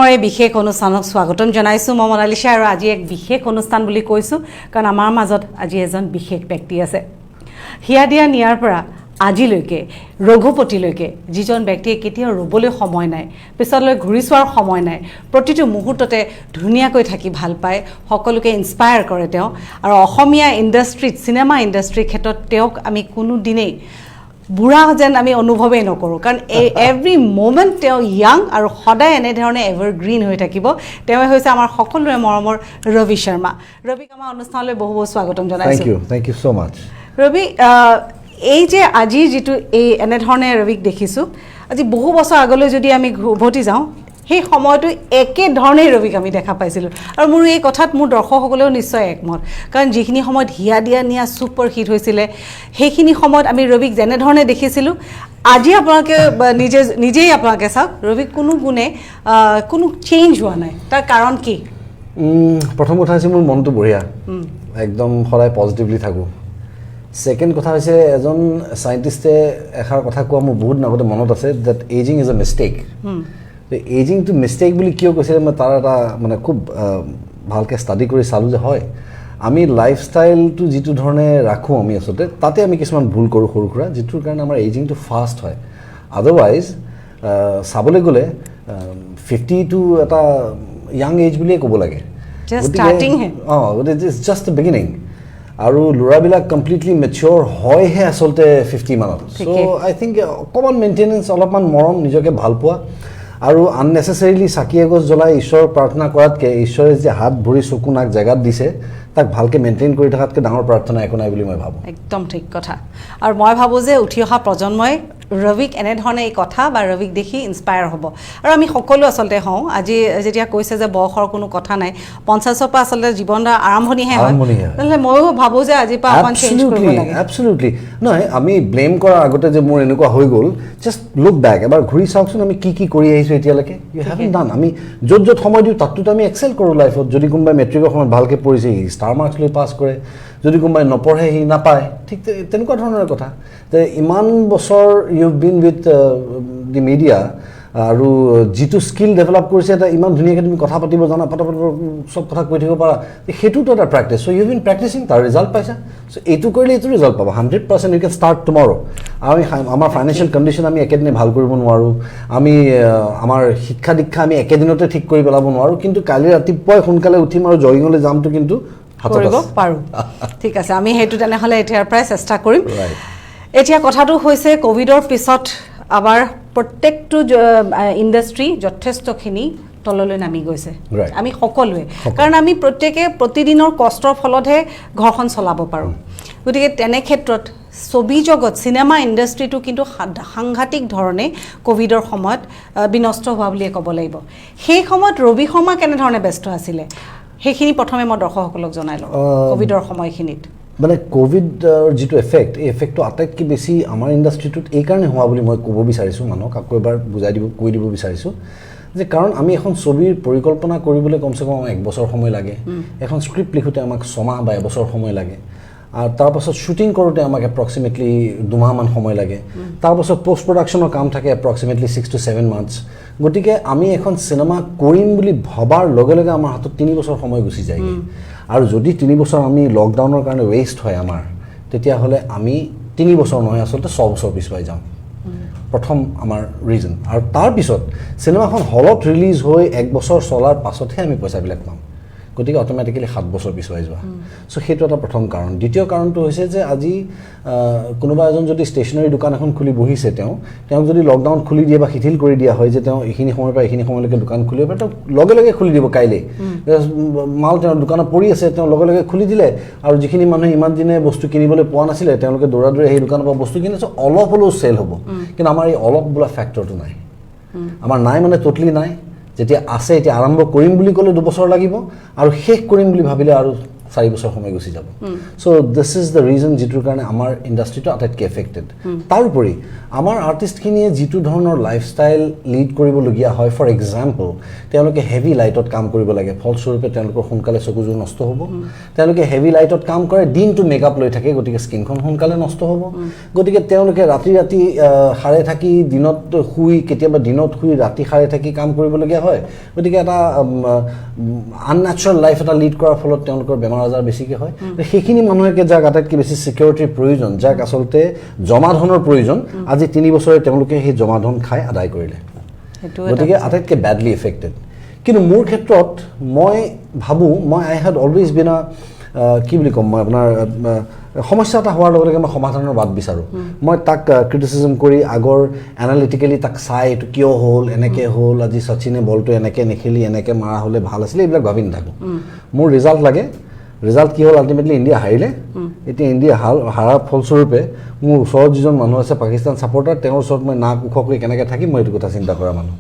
মই বিশেষ অনুষ্ঠানক স্বাগতম জনাইছো মই মনালিছা আৰু আজি এক বিশেষ অনুষ্ঠান বুলি কৈছো কাৰণ আমাৰ মাজত আজি এজন বিশেষ ব্যক্তি আছে হিয়া দিয়া নিয়াৰ পৰা আজিলৈকে ৰঘুপতিলৈকে যিজন ব্যক্তিয়ে কেতিয়াও ৰবলৈ সময় নাই পিছলৈ ঘূৰি চোৱাৰ সময় নাই প্ৰতিটো মুহূৰ্ততে ধুনীয়াকৈ থাকি ভাল পায় সকলোকে ইনস্পায়াৰ কৰে তেওঁ আৰু অসমীয়া ইণ্ডাষ্ট্ৰীত সিনেমা ইণ্ডাষ্ট্ৰীৰ ক্ষেত্ৰত তেওঁক আমি কোনো দিনেই বুঢ়া যেন আমি অনুভৱেই নকৰোঁ কাৰণ এভৰি মোমেণ্ট তেওঁ ইয়াং আৰু সদায় এনেধৰণে এভাৰগ্ৰীণ হৈ থাকিব তেওঁ হৈছে আমাৰ সকলোৰে মৰমৰ ৰবি শৰ্মা ৰবিক আমাৰ অনুষ্ঠানলৈ বহু বহু স্বাগতম জনাইছো থ্যাংক ইউ সো মাচ ৰবি এই যে আজি যেটো এই এনেধৰণে ৰবিক দেখিছো আজি বহু বছৰ আগলৈ যদি আমি উভতি যাওঁ সেই সময়টো একে ধৰণেই ৰবিক আমি দেখা পাইছিলোঁ আৰু মোৰ এই কথাত মোৰ দৰ্শকসকলেও নিশ্চয় একমত কাৰণ যিখিনি সময়ত হিয়া দিয়া নিয়া ছুপাৰ হিট হৈছিলে সেইখিনি সময়ত আমি ৰবিক যেনে ধৰণে দেখিছিলোঁ আজি আপোনালোকে নিজেই আপোনালোকে চাওক ৰবিক কোনো গুণে কোনো চেঞ্জ হোৱা নাই তাৰ কাৰণ কি প্ৰথম কথা হৈছে মোৰ মনটো বঢ়িয়া একদম সদায় পজিটিভলি থাকোঁ সেকেন্ড কথা হৈছে এজন সাইন্টিস্টে এখাৰ কথা কোৱা মোৰ বহুত আগতে মনত আছে that ageing is a mistake ageing to mistake বুলি কিয় কৈছিলে মই তাৰ এটা মানে খুব ভালকৈ ষ্টাডি কৰি চালোঁ যে হয় আমি লাইফষ্টাইলটো যিটো ধৰণে ৰাখোঁ আমি আচলতে তাতে আমি কিছুমান ভুল কৰোঁ সৰু সুৰা যিটোৰ কাৰণে আমাৰ এজিংটো ফাষ্ট হয় আদাৰৱাইজ চাবলৈ গ'লে 50 টু এটা ইয়াং এজ বুলিয়ে ক'ব লাগে জাষ্ট দ্য বিগিনিং আৰু ল'ৰাবিলাক কমপ্লিটলি মেচিয়ৰ হয়হে আচলতে 50 মানত চ' আই থিংক অকণমান মেইনটেনেঞ্চ অলপমান মৰম নিজকে ভাল পোৱা আৰু আননেচেচাৰিলি চাকি এগছ জ্বলাই ঈশ্বৰৰ প্ৰাৰ্থনা কৰাতকৈ ঈশ্বৰে যে হাত ভৰি চকু নাক জেগাত দিছে তাক ভালকৈ মেইনটেইন কৰি থকাতকৈ ডাঙৰ প্ৰাৰ্থনা একো নাই বুলি মই ভাবোঁ একদম ঠিক কথা আৰু মই ভাবোঁ যে উঠি অহা প্ৰজন্মই ৰবিক এনেধৰণে এই কথা বা ৰবিক দেখি ইনস্পায়াৰ হ'ব আৰু আমি সকলো আচলতে হওঁ আজি যেতিয়া কৈছে যে বয়সৰ কোনো কথা নাই 50ৰ পৰা আচলতে জীৱনৰ আৰম্ভণিহে হয় নহ'লে ময়ো ভাবোঁ যে আজিৰ পৰা অকণ চেঞ্জ কৰিব লাগে এবছলিউটলি নহয় আমি ব্লেম কৰাৰ আগতে যে মোৰ এনেকুৱা হৈ গ'ল জাষ্ট লুক বেক এবাৰ ঘূৰি চাওকচোন আমি কি কৰি আহিছোঁ এতিয়ালৈকে ইউ হেভেন ডান আমি য'ত সময় দিওঁ তাততো আমি এক্সেল কৰোঁ লাইফত যদি কোনোবাই মেট্ৰিকৰ সময়ত ভালকৈ পঢ়িছে সি ষ্টাৰ মাৰ্কছ লৈ পাছ কৰে যদি কোনোবাই নপঢ়ে সি নাপায় ঠিক তেনেকুৱা ধৰণৰ কথা যে ইমান বছৰ you been with the media আৰু যিটো স্কিল ডেভেলপ কৰিছে এটা ইমান ধুনীয়াকৈ তুমি কথা পাতিব জানা চব কথা কৈ থাকিব পাৰা সেইটোতো এটা practice so' you been practising তাৰ ৰিজাল্ট পাইছা চ' এইটো কৰিলে এইটো ৰিজাল্ট পাবা 100% ইউ কেন ষ্টাৰ্ট টুমৰো আমি আমাৰ ফাইনেন্সিয়েল কণ্ডিশ্যন আমি একেদিনে ভাল কৰিব নোৱাৰোঁ আমি আমাৰ শিক্ষা দীক্ষা আমি একেদিনতে ঠিক কৰি পেলাব নোৱাৰোঁ কিন্তু কালি ৰাতিপুৱাই সোনকালে উঠিম আৰু জগিঙলৈ যামতো কিন্তু কৰিব পাৰোঁ ঠিক আছে আমি সেইটো তেনেহ'লে এতিয়াৰ পৰাই চেষ্টা কৰিম এতিয়া কথাটো হৈছে কোভিডৰ পিছত আমাৰ প্ৰত্যেকটো ইণ্ডাষ্ট্ৰী যথেষ্টখিনি তললৈ নামি গৈছে আমি সকলোৱে কাৰণ আমি প্ৰত্যেকে প্ৰতিদিনৰ কষ্টৰ ফলতহে ঘৰখন চলাব পাৰোঁ গতিকে তেনে ক্ষেত্ৰত ছবি জগত চিনেমা ইণ্ডাষ্ট্ৰীটো কিন্তু সাংঘাতিক ধৰণে কোভিডৰ সময়ত বিনষ্ট হোৱা বুলিয়ে ক'ব লাগিব সেই সময়ত ৰবি শৰ্মা কেনেধৰণে ব্যস্ত আছিলে সেইখিনি প্ৰথমে মই দৰ্শকসকলক জনাই লওঁ কোভিডৰ সময়খিনিত মানে কোভিডৰ যিটো এফেক্ট এই এফেক্টটো আটাইতকৈ বেছি আমাৰ ইণ্ডাষ্ট্ৰিটোত এইকাৰণে হোৱা বুলি মই ক'ব বিচাৰিছোঁ মানুহক আকৌ এবাৰ কৈ দিব বিচাৰিছোঁ যে কাৰণ আমি এখন ছবিৰ পৰিকল্পনা কৰিবলৈ কমচে কম 1 বছৰ সময় লাগে এখন স্ক্ৰিপ্ট লিখোঁতে আমাক 6 মাহ বা এবছৰ সময় লাগে আৰু তাৰপাছত শ্বুটিং কৰোঁতে আমাক এপ্ৰক্সিমেটলি 2 মাহমান সময় লাগে তাৰপাছত পষ্ট প্ৰডাকশ্যনৰ কাম থাকে এপ্ৰক্সিমেটলি 6 to 7 months গতিকে আমি এখন চিনেমা কৰিম বুলি ভবাৰ লগে লগে আমাৰ হাতত 3 বছৰ সময় গুচি যায়গৈ আৰু যদি 3 বছৰ আমি লকডাউনৰ কাৰণে ৱেষ্ট হয় আমাৰ তেতিয়াহ'লে আমি 3 বছৰ নহয় আচলতে 6 বছৰ পিছুৱাই যাওঁ প্ৰথম আমাৰ ৰিজন আৰু তাৰপিছত চিনেমাখন হলত ৰিলিজ হৈ 1 বছৰ চলাৰ পাছতহে আমি পইচাবিলাক পাম গতিকে অট'মেটিকেলি 7 বছৰ পিছুৱাই যোৱা চ' সেইটো এটা প্ৰথম কাৰণ দ্বিতীয় কাৰণটো হৈছে যে আজি কোনোবা এজন যদি ষ্টেচনাৰী দোকান এখন খুলি বহিছে তেওঁক যদি লকডাউন খুলি দিয়ে বা শিথিল কৰি দিয়া হয় যে তেওঁ এইখিনি সময়ৰ পৰা এইখিনি সময়লৈকে দোকান খুলিব পাৰে তেওঁ লগে লগে খুলি দিব কাইলৈ মাল তেওঁৰ দোকানত পৰি আছে তেওঁ লগে লগে খুলি দিলে আৰু যিখিনি মানুহে ইমান দিনে বস্তু কিনিবলৈ পোৱা নাছিলে তেওঁলোকে দৌৰা দৌৰি সেই দোকানৰ পৰা বস্তু কিনিছে অলপ হ'লেও চেল হ'ব কিন্তু আমাৰ এই অলপ বোলা ফেক্টৰটো নাই আমাৰ নাই মানে ট'টেলি নাই যেতিয়া আছে এতিয়া আৰম্ভ কৰিম বুলি ক'লে 2 বছৰ লাগিব আৰু শেষ কৰিম বুলি ভাবিলে আৰু 4 বছৰ সময় গুচি যাব so this is the reason যিটোৰ কাৰণে আমাৰ ইণ্ডাষ্ট্ৰিটো আটাইতকৈ এফেক্টেড তাৰোপৰি আমাৰ আৰ্টিষ্টখিনিয়ে যিটো ধৰণৰ লাইফষ্টাইল লিড কৰিবলগীয়া হয় ফৰ এক্সাম্পল তেওঁলোকে হেভি লাইটত কাম কৰিব লাগে ফলস্বৰূপে তেওঁলোকৰ সোনকালে চকুযোৰ নষ্ট হ'ব তেওঁলোকে হেভি লাইটত কাম কৰে দিনটো মেকআপ লৈ থাকে গতিকে স্কিনখন সোনকালে নষ্ট হ'ব গতিকে তেওঁলোকে ৰাতি ৰাতি হাৰে থাকি দিনত শুই কেতিয়াবা দিনত শুই ৰাতি হাৰে থাকি কাম কৰিবলগীয়া হয় গতিকে এটা আননেচাৰেল লাইফ এটা লিড কৰাৰ ফলত তেওঁলোকৰ বেমাৰ আজাৰ বেছিকৈ হয় সেইখিনি মানুহেকে যাক আটাইতকৈ বেছি ছিকিউৰিটিৰ প্ৰয়োজন যাক আচলতে জমা ধনৰ প্ৰয়োজন আজি 3 বছৰে তেওঁলোকে সেই জমা ধন খাই আদায় কৰিলে গতিকে আটাইতকৈ বেডলি এফেক্টেড কিন্তু মোৰ ক্ষেত্ৰত মই ভাবোঁ মই আই হেড অলৱেজ বিন কি বুলি ক'ম মই আপোনাৰ সমস্যা এটা হোৱাৰ লগে লগে মই সমাধানৰ বাট বিচাৰোঁ মই তাক ক্ৰিটিচিজম কৰি আগৰ এনালিটিকেলি তাক চাই এইটো কিয় হ'ল এনেকৈ হ'ল আজি শচীনে বলটো এনেকৈ নেখেলি এনেকৈ মাৰা হ'লে ভাল আছিলে এইবিলাক ভাবি নাথাকোঁ মোৰ ৰিজাল্ট লাগে ৰিজাল্ট কি হ'ল আল্টিমেটলি ইণ্ডিয়া হাৰিলে এতিয়া ইণ্ডিয়া হাৰাৰ ফলস্বৰূপে মোৰ ওচৰত যিজন মানুহ আছে পাকিস্তান ছাপৰ্টাৰ তেওঁৰ ওচৰত মই নাক ওখ কৰি কেনেকৈ থাকিম মই এইটো কথা চিন্তা কৰা মানুহ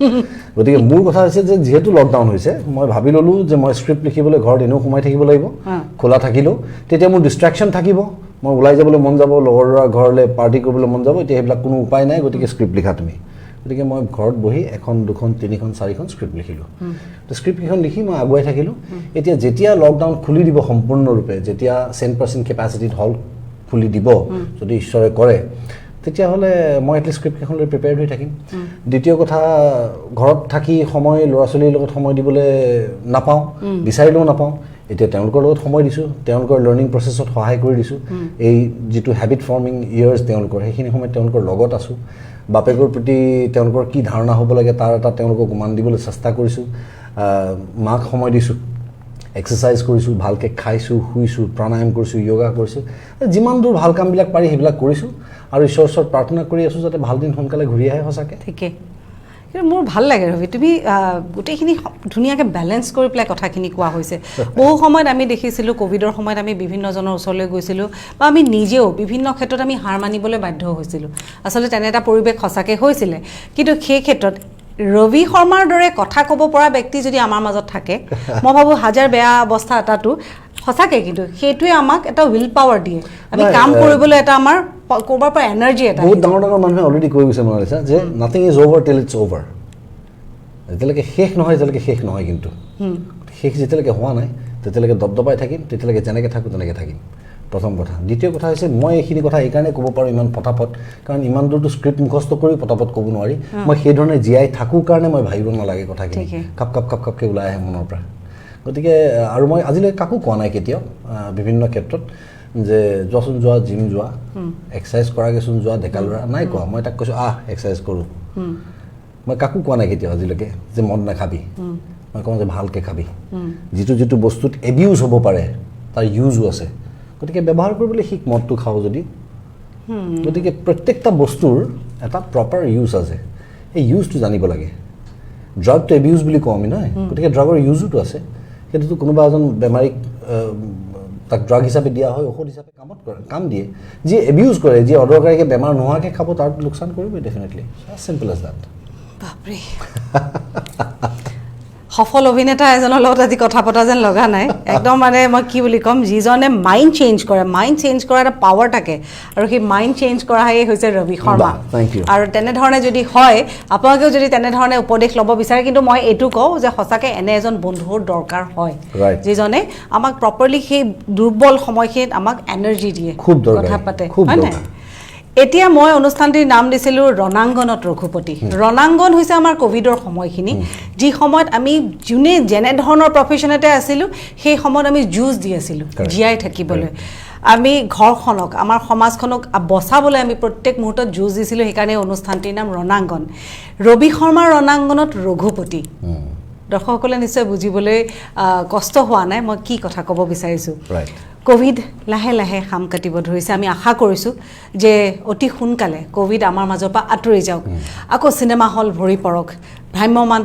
গতিকে মোৰ কথা হৈছে যে যিহেতু লকডাউন হৈছে মই ভাবি ল'লোঁ যে মই স্ক্ৰিপ্ট লিখিবলৈ ঘৰত এনেও সোমাই থাকিব লাগিব খোলা থাকিলেও তেতিয়া মোৰ ডিষ্ট্ৰেকশ্যন থাকিব মই ওলাই যাবলৈ মন যাব লগৰ ল'ৰা ঘৰলৈ পাৰ্টি কৰিবলৈ মন যাব এতিয়া সেইবিলাক কোনো উপায় নাই গতিকে স্ক্ৰিপ্ট লিখা তুমি গতিকে মই ঘৰত বহি 1 2 3 4 স্ক্ৰিপ্ট লিখিলোঁ তো স্ক্ৰিপ্টকেইখন লিখি মই আগুৱাই থাকিলোঁ এতিয়া যেতিয়া লকডাউন খুলি দিব সম্পূৰ্ণৰূপে যেতিয়া 100% কেপাচিটিত হল খুলি দিব যদি ঈশ্বৰে কৰে তেতিয়াহ'লে মই এটলিষ্ট স্ক্ৰিপ্টকেইখন লৈ প্ৰিপেয়াৰ্ড হৈ থাকিম দ্বিতীয় কথা ঘৰত থাকি সময় ল'ৰা ছোৱালীৰ লগত সময় দিবলৈ নাপাওঁ বিচাৰিলেও নাপাওঁ এতিয়া তেওঁলোকৰ লগত সময় দিছোঁ তেওঁলোকৰ লাৰ্ণিং প্ৰচেছত সহায় কৰি দিছোঁ এই যিটো হেবিট ফৰ্মিং ইয়াৰ্ছ তেওঁলোকৰ সেইখিনি সময়ত তেওঁলোকৰ লগত আছোঁ বাপেকৰ প্ৰতি তেওঁলোকৰ কি ধাৰণা হ'ব লাগে তাৰ এটা তেওঁলোকক মান দিবলৈ চেষ্টা কৰিছোঁ মাক সময় দিছোঁ এক্সাৰচাইজ কৰিছোঁ ভালকৈ খাইছোঁ শুইছোঁ প্ৰাণায়াম কৰিছোঁ য়োগা কৰিছোঁ যিমান দূৰ ভাল কামবিলাক পাৰি সেইবিলাক কৰিছোঁ আৰু ঈশ্বৰৰ ওচৰত প্ৰাৰ্থনা কৰি আছোঁ যাতে ভাল দিন সোনকালে ঘূৰি আহে সঁচাকৈ ঠিকে কিন্তু মোৰ ভাল লাগে ৰবি তুমি গোটেইখিনি ধুনীয়াকৈ বেলেঞ্চ কৰি পেলাই কথাখিনি কোৱা হৈছে বহু সময়ত আমি দেখিছিলোঁ ক'ভিডৰ সময়ত আমি বিভিন্নজনৰ ওচৰলৈ গৈছিলোঁ বা আমি নিজেও বিভিন্ন ক্ষেত্ৰত আমি হাৰ মানিবলৈ বাধ্য হৈছিলোঁ আচলতে তেনে এটা পৰিৱেশ সঁচাকৈ হৈছিলে কিন্তু সেই ক্ষেত্ৰত ৰবি শৰ্মাৰ দৰে কথা ক'ব পৰা ব্যক্তি যদি আমাৰ মাজত থাকে মই ভাবোঁ হাজাৰ বেয়া অৱস্থা এটাতো সঁচাকৈ কিন্তু সেইটোৱে আমাক এটা উইল পাৱাৰ দিয়ে আমি কাম কৰিবলৈ এটা আমাৰ ক'ৰবাৰ পৰা এনাৰ্জি এটা বহুত ডাঙৰ ডাঙৰ মানুহে অলৰেডি কৈ গৈছে মনালিছা যে নাথিং ইজ অভাৰ টিল ইটছ অভাৰ যেতিয়ালৈকে শেষ নহয় যেতিয়ালৈকে শেষ নহয় কিন্তু শেষ যেতিয়ালৈকে হোৱা নাই তেতিয়ালৈকে দবদবাই থাকিম তেতিয়ালৈকে যেনেকৈ থাকোঁ তেনেকৈ থাকিম প্ৰথম কথা দ্বিতীয় কথা হৈছে মই এইখিনি কথা এইকাৰণে ক'ব পাৰোঁ ইমান পটাপট কাৰণ ইমান দূৰটো স্ক্ৰিপ্ট মুখস্থ কৰি পটাপট ক'ব নোৱাৰি মই সেইধৰণে জীয়াই থাকোঁ কাৰণে মই ভাবিব নালাগে কথাখিনি কাপ কাপ কাপ কাপকৈ ওলাই আহে মনৰ পৰা গতিকে আৰু মই আজিলৈকে কাকো কোৱা নাই কেতিয়াও বিভিন্ন ক্ষেত্ৰত যে যোৱাচোন যোৱা জিম যোৱা এক্সাৰচাইজ কৰাগৈচোন যোৱা ডেকা ল'ৰা নাই কোৱা মই তাক কৈছোঁ এক্সাৰচাইজ কৰোঁ মই কাকো কোৱা নাই কেতিয়াও আজিলৈকে যে মদ নাখাবি মই কওঁ যে ভালকৈ খাবি যিটো যিটো বস্তুত এবিউজ হ'ব পাৰে তাৰ ইউজো আছে গতিকে ব্যৱহাৰ কৰিবলৈ শিক মদটো খাওঁ যদি গতিকে প্ৰত্যেকটা বস্তুৰ এটা প্ৰপাৰ ইউজ আছে এই ইউজটো জানিব লাগে ড্ৰাগটো এবিউজ বুলি কওঁ আমি নহয় গতিকে ড্ৰাগৰ ইউজোতো আছে সেইটোতো কোনোবা এজন বেমাৰীক তাক ড্ৰাগ হিচাপে দিয়া হয় ঔষধ হিচাপে কাম দিয়ে যিয়ে এবিউজ কৰে যিয়ে অদৰকাৰীকৈ বেমাৰ নোহোৱাকৈ খাব তাৰ লোকচান কৰিবই ডেফিনেটলি চিম্পল এজ দেট বাপৰে সফল অভিনেতা এজনৰ লগত আজি কথা পতা যেন লগা নাই একদম মানে মই কি বুলি ক'ম যিজনে মাইণ্ড চেঞ্জ কৰা এটা পাৱাৰ থাকে আৰু সেই মাইণ্ড চেঞ্জ কৰাহে হৈছে ৰবি শৰ্মা আৰু তেনেধৰণে যদি হয় আপোনালোকেও যদি তেনেধৰণে উপদেশ ল'ব বিচাৰে কিন্তু মই এইটো কওঁ যে সঁচাকৈ এনে এজন বন্ধুৰ দৰকাৰ হয় যিজনে আমাক প্ৰপাৰলি সেই দুৰ্বল সময়খিনিত আমাক এনাৰ্জি দিয়ে কথা পাতে হয় নাই এতিয়া মই অনুষ্ঠানটিৰ নাম দিছিলোঁ ৰণাংগনত ৰঘুপতি ৰণাংগন হৈছে আমাৰ ক'ভিডৰ সময়খিনি যি সময়ত আমি যোনে যেনে ধৰণৰ প্ৰফেশ্যনতে আছিলোঁ সেই সময়ত আমি যুঁজ দি আছিলোঁ জীয়াই থাকিবলৈ আমি ঘৰখনক আমাৰ সমাজখনক বচাবলৈ আমি প্ৰত্যেক মুহূৰ্তত যুঁজ দিছিলোঁ সেইকাৰণে অনুষ্ঠানটিৰ নাম ৰণাংগন ৰবি শৰ্মাৰ ৰণাংগনত ৰঘুপতি দৰ্শকসকলে নিশ্চয় বুজিবলৈ কষ্ট হোৱা নাই মই কি কথা ক'ব বিচাৰিছোঁ ক'ভিড লাহে লাহে খাম কাটিব ধৰিছে আমি আশা কৰিছোঁ যে অতি সোনকালে ক'ভিড আমাৰ মাজৰ পৰা আঁতৰি যাওক আকৌ চিনেমা হল ভৰি পৰক ভ্ৰাম্যমান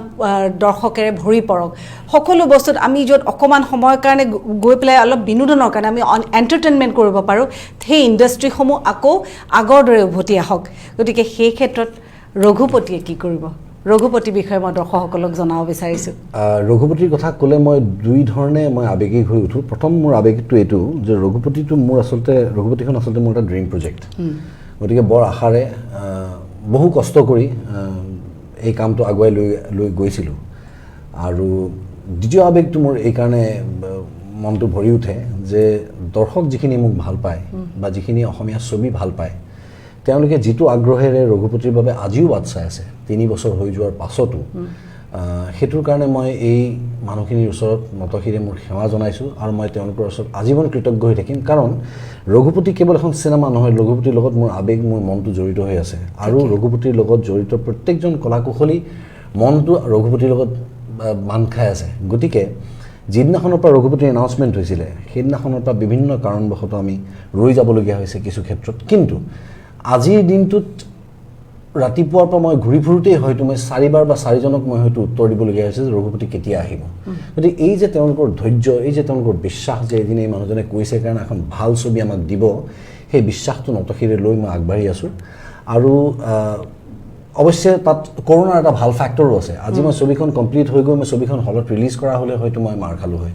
দৰ্শকেৰে ভৰি পৰক সকলো বস্তুত আমি য'ত অকণমান সময়ৰ কাৰণে গৈ পেলাই অলপ বিনোদনৰ কাৰণে আমি এণ্টাৰটেইনমেণ্ট কৰিব পাৰোঁ সেই ইণ্ডাষ্ট্ৰীসমূহ আকৌ আগৰ দৰে উভতি আহক গতিকে সেই ক্ষেত্ৰত ৰঘুপতিয়ে কি কৰিব ৰঘুপতি বিষয়ে মই দৰ্শকসকলক জনাব বিচাৰিছোঁ ৰঘুপতিৰ কথা ক'লে মই দুই ধৰণে মই আৱেগিক হৈ উঠোঁ প্ৰথম মোৰ আৱেগিকটো এইটো যে ৰঘুপতিটো মোৰ আচলতে ৰঘুপতিখন আচলতে মোৰ এটা ড্ৰিম প্ৰজেক্ট গতিকে বৰ আশাৰে বহু কষ্ট কৰি এই কামটো আগুৱাই লৈ গৈছিলোঁ আৰু দ্বিতীয় আৱেগটো মোৰ এইকাৰণে মনটো ভৰি উঠে যে দৰ্শক যিখিনি মোক ভাল পায় বা যিখিনি অসমীয়া ছবি ভাল পায় তেওঁলোকে যিটো আগ্ৰহেৰে ৰঘুপতিৰ বাবে আজিও বাট চাই আছে 3 বছৰ হৈ যোৱাৰ পাছতো সেইটোৰ কাৰণে মই এই মানুহখিনিৰ ওচৰত নতশিৰে মোৰ সেৱা জনাইছোঁ আৰু মই তেওঁলোকৰ ওচৰত আজীৱন কৃতজ্ঞ হৈ থাকিম কাৰণ ৰঘুপতি কেৱল এখন চিনেমা নহয় ৰঘুপতিৰ লগত মোৰ আৱেগ মোৰ মনটো জড়িত হৈ আছে আৰু ৰঘুপতিৰ লগত জড়িত প্ৰত্যেকজন কলাকুশলী মনটো ৰঘুপতিৰ লগত বান্ধ খাই আছে গতিকে যিদিনাখনৰ পৰা ৰঘুপতিৰ এনাউন্সমেণ্ট হৈছিলে সেইদিনাখনৰ পৰা বিভিন্ন কাৰণবশতঃ আমি ৰৈ যাবলগীয়া হৈছে কিছু ক্ষেত্ৰত কিন্তু আজিৰ দিনটোত ৰাতিপুৱাৰ পৰা মই ঘূৰি ফুৰোতেই হয়তো মই 4বাৰ বা 4জনক মই হয়তো উত্তৰ দিবলগীয়া হৈছে যে ৰঘুপতি কেতিয়া আহিব গতিকে এই যে তেওঁলোকৰ ধৈৰ্য এই যে তেওঁলোকৰ বিশ্বাস যে এদিন এই মানুহজনে কৈছে কাৰণে এখন ভাল ছবি আমাক দিব সেই বিশ্বাসটো নতশিৰে লৈ মই আগবাঢ়ি আছোঁ আৰু অৱশ্যে তাত কৰোনাৰ এটা ভাল ফেক্টৰো আছে আজি মই ছবিখন কমপ্লিট হৈ গৈ মই ছবিখন হলত ৰিলিজ কৰা হ'লে হয়তো মই মাৰ খালোঁ হয়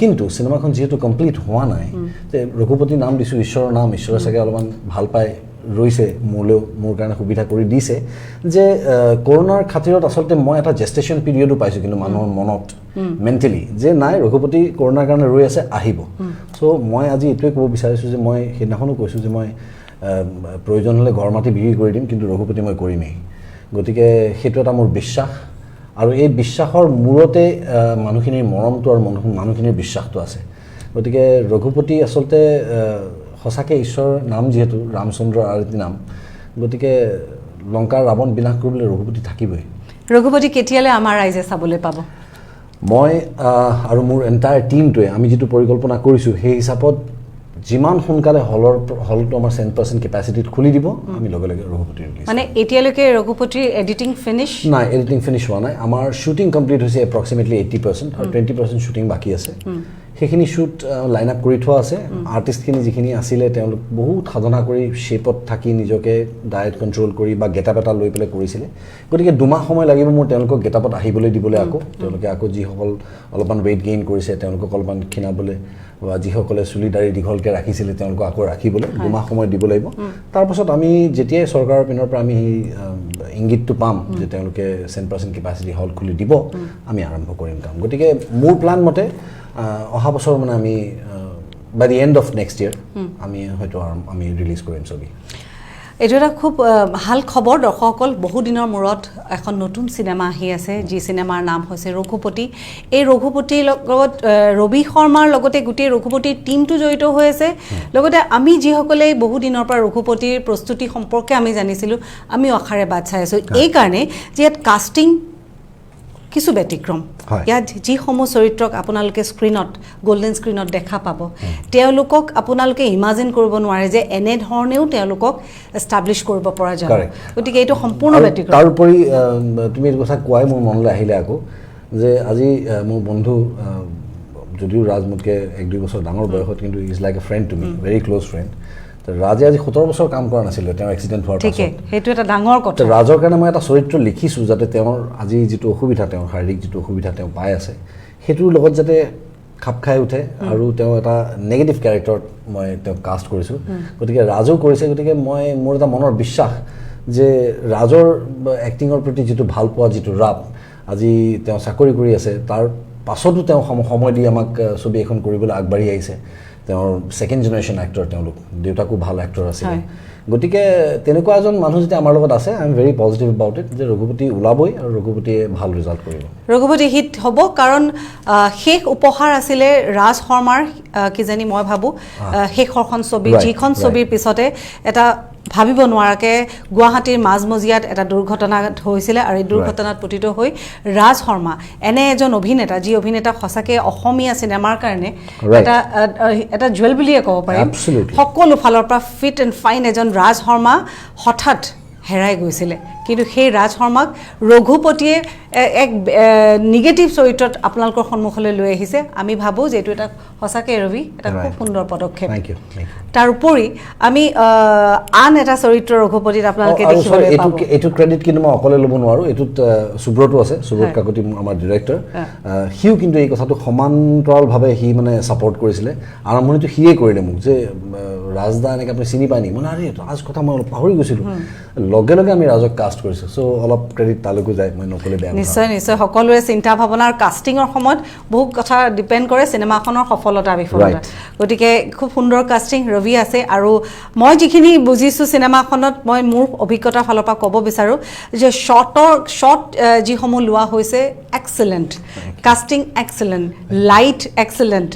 কিন্তু চিনেমাখন যিহেতু কমপ্লিট হোৱা নাই তে ৰঘুপতি নাম দিছোঁ ঈশ্বৰৰ নাম ঈশ্বৰে চাগে অলপমান ভাল পাই ৰৈছে মোৰ কাৰণে সুবিধা কৰি দিছে যে কৰোনাৰ খাতিৰত আচলতে মই এটা জেষ্টেশ্যন পিৰিয়ডো পাইছোঁ কিন্তু মানুহৰ মনত মেণ্টেলি যে নাই ৰঘুপতি কৰোনাৰ কাৰণে ৰৈ আছে আহিব চ' মই আজি এইটোৱে ক'ব বিচাৰিছোঁ যে মই সেইদিনাখনো কৈছোঁ যে মই প্ৰয়োজন হ'লে ঘৰ মাটি বিক্ৰী কৰি দিম কিন্তু ৰঘুপতি মই কৰিমেই গতিকে সেইটো এটা মোৰ বিশ্বাস আৰু এই বিশ্বাসৰ মূৰতে মানুহখিনিৰ মৰমটো আৰু মানুহখিনিৰ বিশ্বাসটো আছে গতিকে ৰঘুপতি আচলতে সঁচাকৈ ঈশ্বৰৰ নাম যিহেতু ৰামচন্দ্ৰ আৰতি নাম গতিকে লংকাৰ ৰাৱণ বিনাশ কৰিবলৈ ৰঘুপতি থাকিবই ৰঘুপতি কেতিয়ালৈ আমাৰ ৰাইজে চাবলৈ পাব মই আৰু মোৰ এণ্টায়াৰ টিমটোৱে আমি যিটো পৰিকল্পনা কৰিছোঁ সেই হিচাপত যিমান সোনকালে হলটো আমাৰ 100% কেপাচিটিত খুলি দিব আমি লগে লগে ৰঘুপতি ৰিলিজ মানে এতিয়ালৈকে ৰঘুপতিৰ এডিটিং ফিনিশ নাই এডিটিং ফিনিশ হোৱা নাই আমাৰ শ্বুটিং কমপ্লিট হৈছে এপ্ৰক্সিমেটলি 80% আৰু 20% শ্বুটিং বাকী আছে সেইখিনি শ্বুট লাইন আপ কৰি থোৱা আছে আৰ্টিষ্টখিনি যিখিনি আছিলে তেওঁলোক বহুত সাধনা কৰি শ্বেপত থাকি নিজকে ডায়েট কণ্ট্ৰল কৰি বা গেটাপ এটা লৈ পেলাই কৰিছিলে গতিকে 2 মাহ সময় লাগিব মোৰ তেওঁলোকক গেটাপত আহিবলৈ দিবলৈ তেওঁলোকে আকৌ যিসকল অলপমান ৱেইট গেইন কৰিছে তেওঁলোকক অলপমান ক্ষীণাবলৈ বা যিসকলে চুলি দাড়ি দীঘলকৈ ৰাখিছিলে তেওঁলোকক আকৌ ৰাখিবলৈ 2 মাহ সময় দিব লাগিব তাৰপাছত আমি যেতিয়াই চৰকাৰৰ পিনৰ পৰা আমি ইংগিতটো পাম যে তেওঁলোকে 100% কেপাচিটি হল খুলি দিব আমি আৰম্ভ কৰিম কাম গতিকে মোৰ প্লান মতে অহা বছৰ মানে আমি by the end of next year আমি হয়তো আমি ৰিলিজ কৰিম ছবি এইটো এটা খুব ভাল খবৰ দৰ্শকসকল বহুদিনৰ মূৰত এখন নতুন চিনেমা আহি আছে যি চিনেমাৰ নাম হৈছে ৰঘুপতি এই ৰঘুপতিৰ লগত ৰবি শৰ্মাৰ লগতে গোটেই ৰঘুপতিৰ টিমটো জড়িত হৈ আছে লগতে আমি যিসকলে বহুদিনৰ পৰা ৰঘুপতিৰ প্ৰস্তুতি সম্পৰ্কে আমি জানিছিলোঁ আমি আশাৰে বাট চাই আছোঁ এইকাৰণে যে ইয়াত কাষ্টিং কিছু ব্যতিক্ৰম ইয়াত যিসমূহ চৰিত্ৰক আপোনালোকে স্ক্ৰীণত গোল্ডেন স্ক্ৰীণত দেখা পাব তেওঁলোকক আপোনালোকে ইমাজিন কৰিব নোৱাৰে যে এনেধৰণেও তেওঁলোকক এষ্টাব্লিছ কৰিব পৰা যাব গতিকে এইটো সম্পূৰ্ণ ব্যতিক্ৰম তাৰোপৰি তুমি এই কথা কোৱাই মোৰ মনলৈ আহিলে আকৌ যে আজি মোৰ বন্ধু যদিও ৰাজ মোতকৈ 1-2 বছৰ ডাঙৰ বয়সত কিন্তু is like a friend to me very close friend ৰাজে আজি 17 বছৰ কাম কৰা নাছিলে তেওঁ এক্সিডেণ্ট হোৱাৰ পাছত সেইটো এটা ডাঙৰ কথা ৰাজৰ কাৰণে মই এটা চৰিত্ৰ লিখিছোঁ যাতে তেওঁৰ আজি যিটো অসুবিধা তেওঁৰ শাৰীৰিক যিটো অসুবিধা তেওঁ পাই আছে সেইটোৰ লগত যাতে খাপ খাই উঠে আৰু তেওঁ এটা নেগেটিভ কেৰেক্টাৰত মই তেওঁক কাষ্ট কৰিছোঁ গতিকে ৰাজেও কৰিছে গতিকে মোৰ এটা মনৰ বিশ্বাস যে ৰাজৰ এক্টিঙৰ প্ৰতি যিটো ভাল পোৱা যিটো ৰাপ আজি তেওঁ চাকৰি কৰি আছে তাৰ পাছতো তেওঁ সময় দি আমাক ছবি এখন কৰিবলৈ আগবাঢ়ি আহিছে তেওঁৰ সেকেন্ড জেনাৰেশন এক্টৰ তেওঁলোক দেউতাকো ভাল এক্টৰ আছিল গতিকে তেনেকুৱা এজন মানুহ যেতিয়া আমাৰ লগত আছে I am very positive about it যে ৰঘুপতি ওলাবই আৰু ৰঘুপতিয়ে ভাল ৰিজাল্ট কৰিব ৰঘুপতি হিট হ'ব কাৰণ শেষ উপহাৰ আছিলে ৰাজ শৰ্মাৰ কিজানি মই ভাবোঁ শেষৰখন ছবি যিখন ছবিৰ পিছতে এটা ভাবিব নোৱাৰাকৈ গুৱাহাটীৰ মাজমজিয়াত এটা দুৰ্ঘটনা হৈছিলে আৰু এই দুৰ্ঘটনাত পতিত হৈ ৰাজ শৰ্মা এনে এজন অভিনেতা যি অভিনেতা সঁচাকৈ অসমীয়া চিনেমাৰ কাৰণে এটা জুৱেল বুলিয়ে ক'ব পাৰিম সকলো ফালৰ পৰা ফিট এণ্ড ফাইন এজন ৰাজ শৰ্মা হঠাৎ হেৰাই গৈছিলে কিন্তু সেই ৰাজ শৰ্মাক ৰঘুপতিয়ে এক নিগেটিভ চৰিত্ৰত আপোনালোকৰ সন্মুখলৈ লৈ আহিছে আমি ভাবোঁ যে এইটো এটা সঁচাকৈ ৰবি এটা খুব সুন্দৰ পদক্ষেপ তাৰ উপৰি আমি আন এটা চৰিত্ৰ ৰঘুপতিত আপোনালোকে দেখিবলৈ পাব এইটো ক্ৰেডিট কিন্তু মই অকলে ল'ব নোৱাৰোঁ এইটোত সুব্ৰতো আছে সুব্ৰত কাকতি আমাৰ ডিৰেক্টৰ সিও কিন্তু এই কথাটো সমান্তৰালভাৱে সি মানে ছাপৰ্ট কৰিছিলে আৰম্ভণিটো সিয়ে কৰিলে মোক যে ৰাজদা এনেকৈ আপুনি চিনি পায় নেকি মানে আৰে ৰাজ কথা মই অলপ পাহৰি গৈছিলোঁ লগে লগে আমি ৰাজক কাষ্ট কৰিছোঁ চ' অলপ ক্ৰেডিট তালৈকো যায় মই নকলে বেয়া নিশ্চয় নিশ্চয় সকলোৰে চিন্তা ভাৱনা আৰু কাষ্টিঙৰ সময়ত বহু কথা ডিপেণ্ড কৰে চিনেমাখনৰ সফলতা বিফলতা গতিকে খুব সুন্দৰ কাষ্টিং ৰবি আছে আৰু মই যিখিনি বুজিছোঁ চিনেমাখনত মই মোৰ অভিজ্ঞতাৰ ফালৰ পৰা ক'ব বিচাৰোঁ যে শ্বৰ্ট যিসমূহ লোৱা হৈছে excellent casting excellent light excellent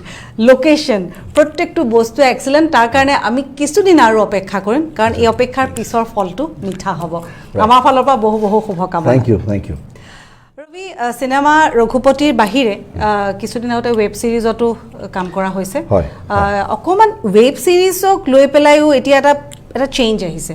location প্ৰত্যেকটো বস্তু এক্সেলেণ্ট তাৰ কাৰণে আমি কিছুদিন আৰু অপেক্ষা কৰিম কাৰণ এই অপেক্ষাৰ পিছৰ ফলটো মিঠা হ'ব আমাৰ ফালৰ পৰা বহু বহু শুভকামনা থেংক ইউ ৰবি চিনেমা ৰঘুপতিৰ বাহিৰে কিছুদিন আগতে ৱেব ছিৰিজতো কাম কৰা হৈছে অকণমান ৱেব ছিৰিজক লৈ পেলাইও এতিয়া এটা চেঞ্জ আহিছে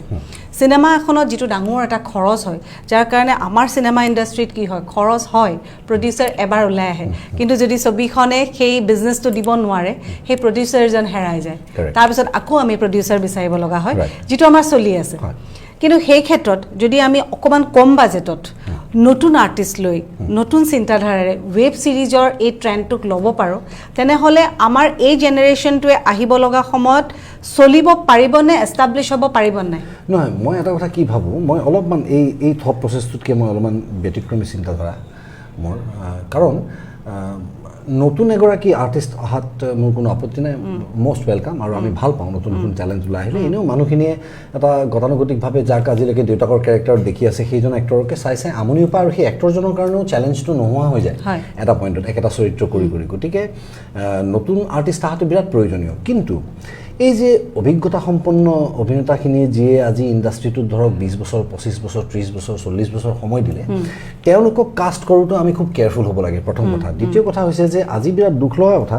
চিনেমা এখনত যিটো ডাঙৰ এটা খৰচ হয় যাৰ কাৰণে আমাৰ চিনেমা ইণ্ডাষ্ট্ৰীত কি হয় খৰচ হয় প্ৰডিউচাৰ এবাৰ ওলাই আহে কিন্তু যদি ছবিখনে সেই বিজনেছটো দিব নোৱাৰে সেই প্ৰডিউচাৰজন হেৰাই যায় তাৰপিছত আকৌ আমি প্ৰডিউচাৰ বিচাৰিব লগা হয় যিটো আমাৰ চলি আছে কিন্তু সেই ক্ষেত্ৰত যদি আমি অকণমান কম বাজেটত নতুন আৰ্টিষ্ট লৈ নতুন চিন্তাধাৰাৰে ৱেব ছিৰিজৰ এই ট্ৰেণ্ডটোক ল'ব পাৰোঁ তেনেহ'লে আমাৰ এই জেনেৰেশ্যনটোৱে আহিব লগা সময়ত চলিব পাৰিবনে এষ্টাব্লিছ হ'ব পাৰিব নাই নহয় মই এটা কথা কি ভাবোঁ মই অলপমান এই থট প্ৰচেছটোতকৈ মই অলপমান ব্যতিক্ৰমী চিন্তাধাৰা মোৰ কাৰণ নতুন এগৰাকী আৰ্টিষ্ট অহাত মোৰ কোনো আপত্তি নাই মষ্ট ৱেলকাম আৰু আমি ভাল পাওঁ নতুন নতুন টেলেণ্ট ওলাই আহিলে এনেও মানুহখিনিয়ে এটা গতানুগতিকভাৱে যাক আজিলৈকে দেউতাকৰ কেৰেক্টাৰত দেখি আছে সেইজন এক্টৰকে চাই আমনিও পায় আৰু সেই এক্টৰজনৰ কাৰণেও চেলেঞ্জটো নোহোৱা হৈ যায় এটা পইণ্টত একেটা চৰিত্ৰ কৰি গতিকে নতুন আৰ্টিষ্ট অহাটো বিৰাট প্ৰয়োজনীয় কিন্তু এই যে অভিজ্ঞতা সম্পন্ন অভিনেতাখিনি যিয়ে আজি ইণ্ডাষ্ট্ৰিটোত ধৰক 20 বছৰ 25 বছৰ 30 বছৰ 40 বছৰ সময় দিলে তেওঁলোকক কাষ্ট কৰোঁতে আমি খুব কেয়াৰফুল হ'ব লাগে প্ৰথম কথা দ্বিতীয় কথা হৈছে যে আজি বিৰাট দুখ লগা কথা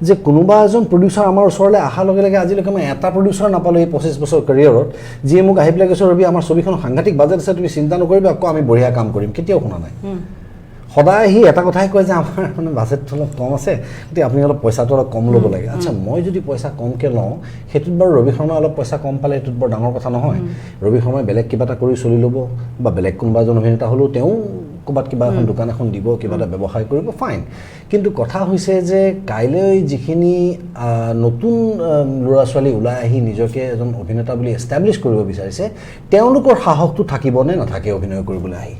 যে কোনোবা এজন প্ৰডিউচাৰ আমাৰ ওচৰলৈ অহাৰ লগে লগে আজিলৈকে মই এটা প্ৰডিউচাৰ নাপালোঁ এই 25 বছৰ কেৰিয়াৰত যিয়ে মোক আহি পেলাই কৈছে ৰবি আমাৰ ছবিখন সাংঘাতিক বাজেট আছে তুমি চিন্তা নকৰিবা আকৌ আমি বঢ়িয়া কাম কৰিম কেতিয়াও শুনা নাই সদায় সি এটা কথাই কয় যে আমাৰ মানে বাজেটটো অলপ কম আছে গতিকে আপুনি অলপ পইচাটো অলপ কম ল'ব লাগে আচ্ছা মই যদি পইচা কমকৈ লওঁ সেইটোত বাৰু ৰবি শৰ্মাই অলপ পইচা কম পালে সেইটোত বৰ ডাঙৰ কথা নহয় ৰবি শৰ্মাই বেলেগ কিবা এটা কৰি চলি ল'ব বা বেলেগ কোনোবা এজন অভিনেতা হ'লেও তেওঁ ক'ৰবাত কিবা এখন দোকান এখন দিব কিবা এটা ব্যৱসায় কৰিব ফাইন কিন্তু কথা হৈছে যে কাইলৈ যিখিনি নতুন ল'ৰা ছোৱালী ওলাই আহি নিজকে এজন অভিনেতা বুলি এষ্টাব্লিছ কৰিব বিচাৰিছে তেওঁলোকৰ সাহসটো থাকিবনে নাথাকে অভিনয় কৰিবলৈ আহি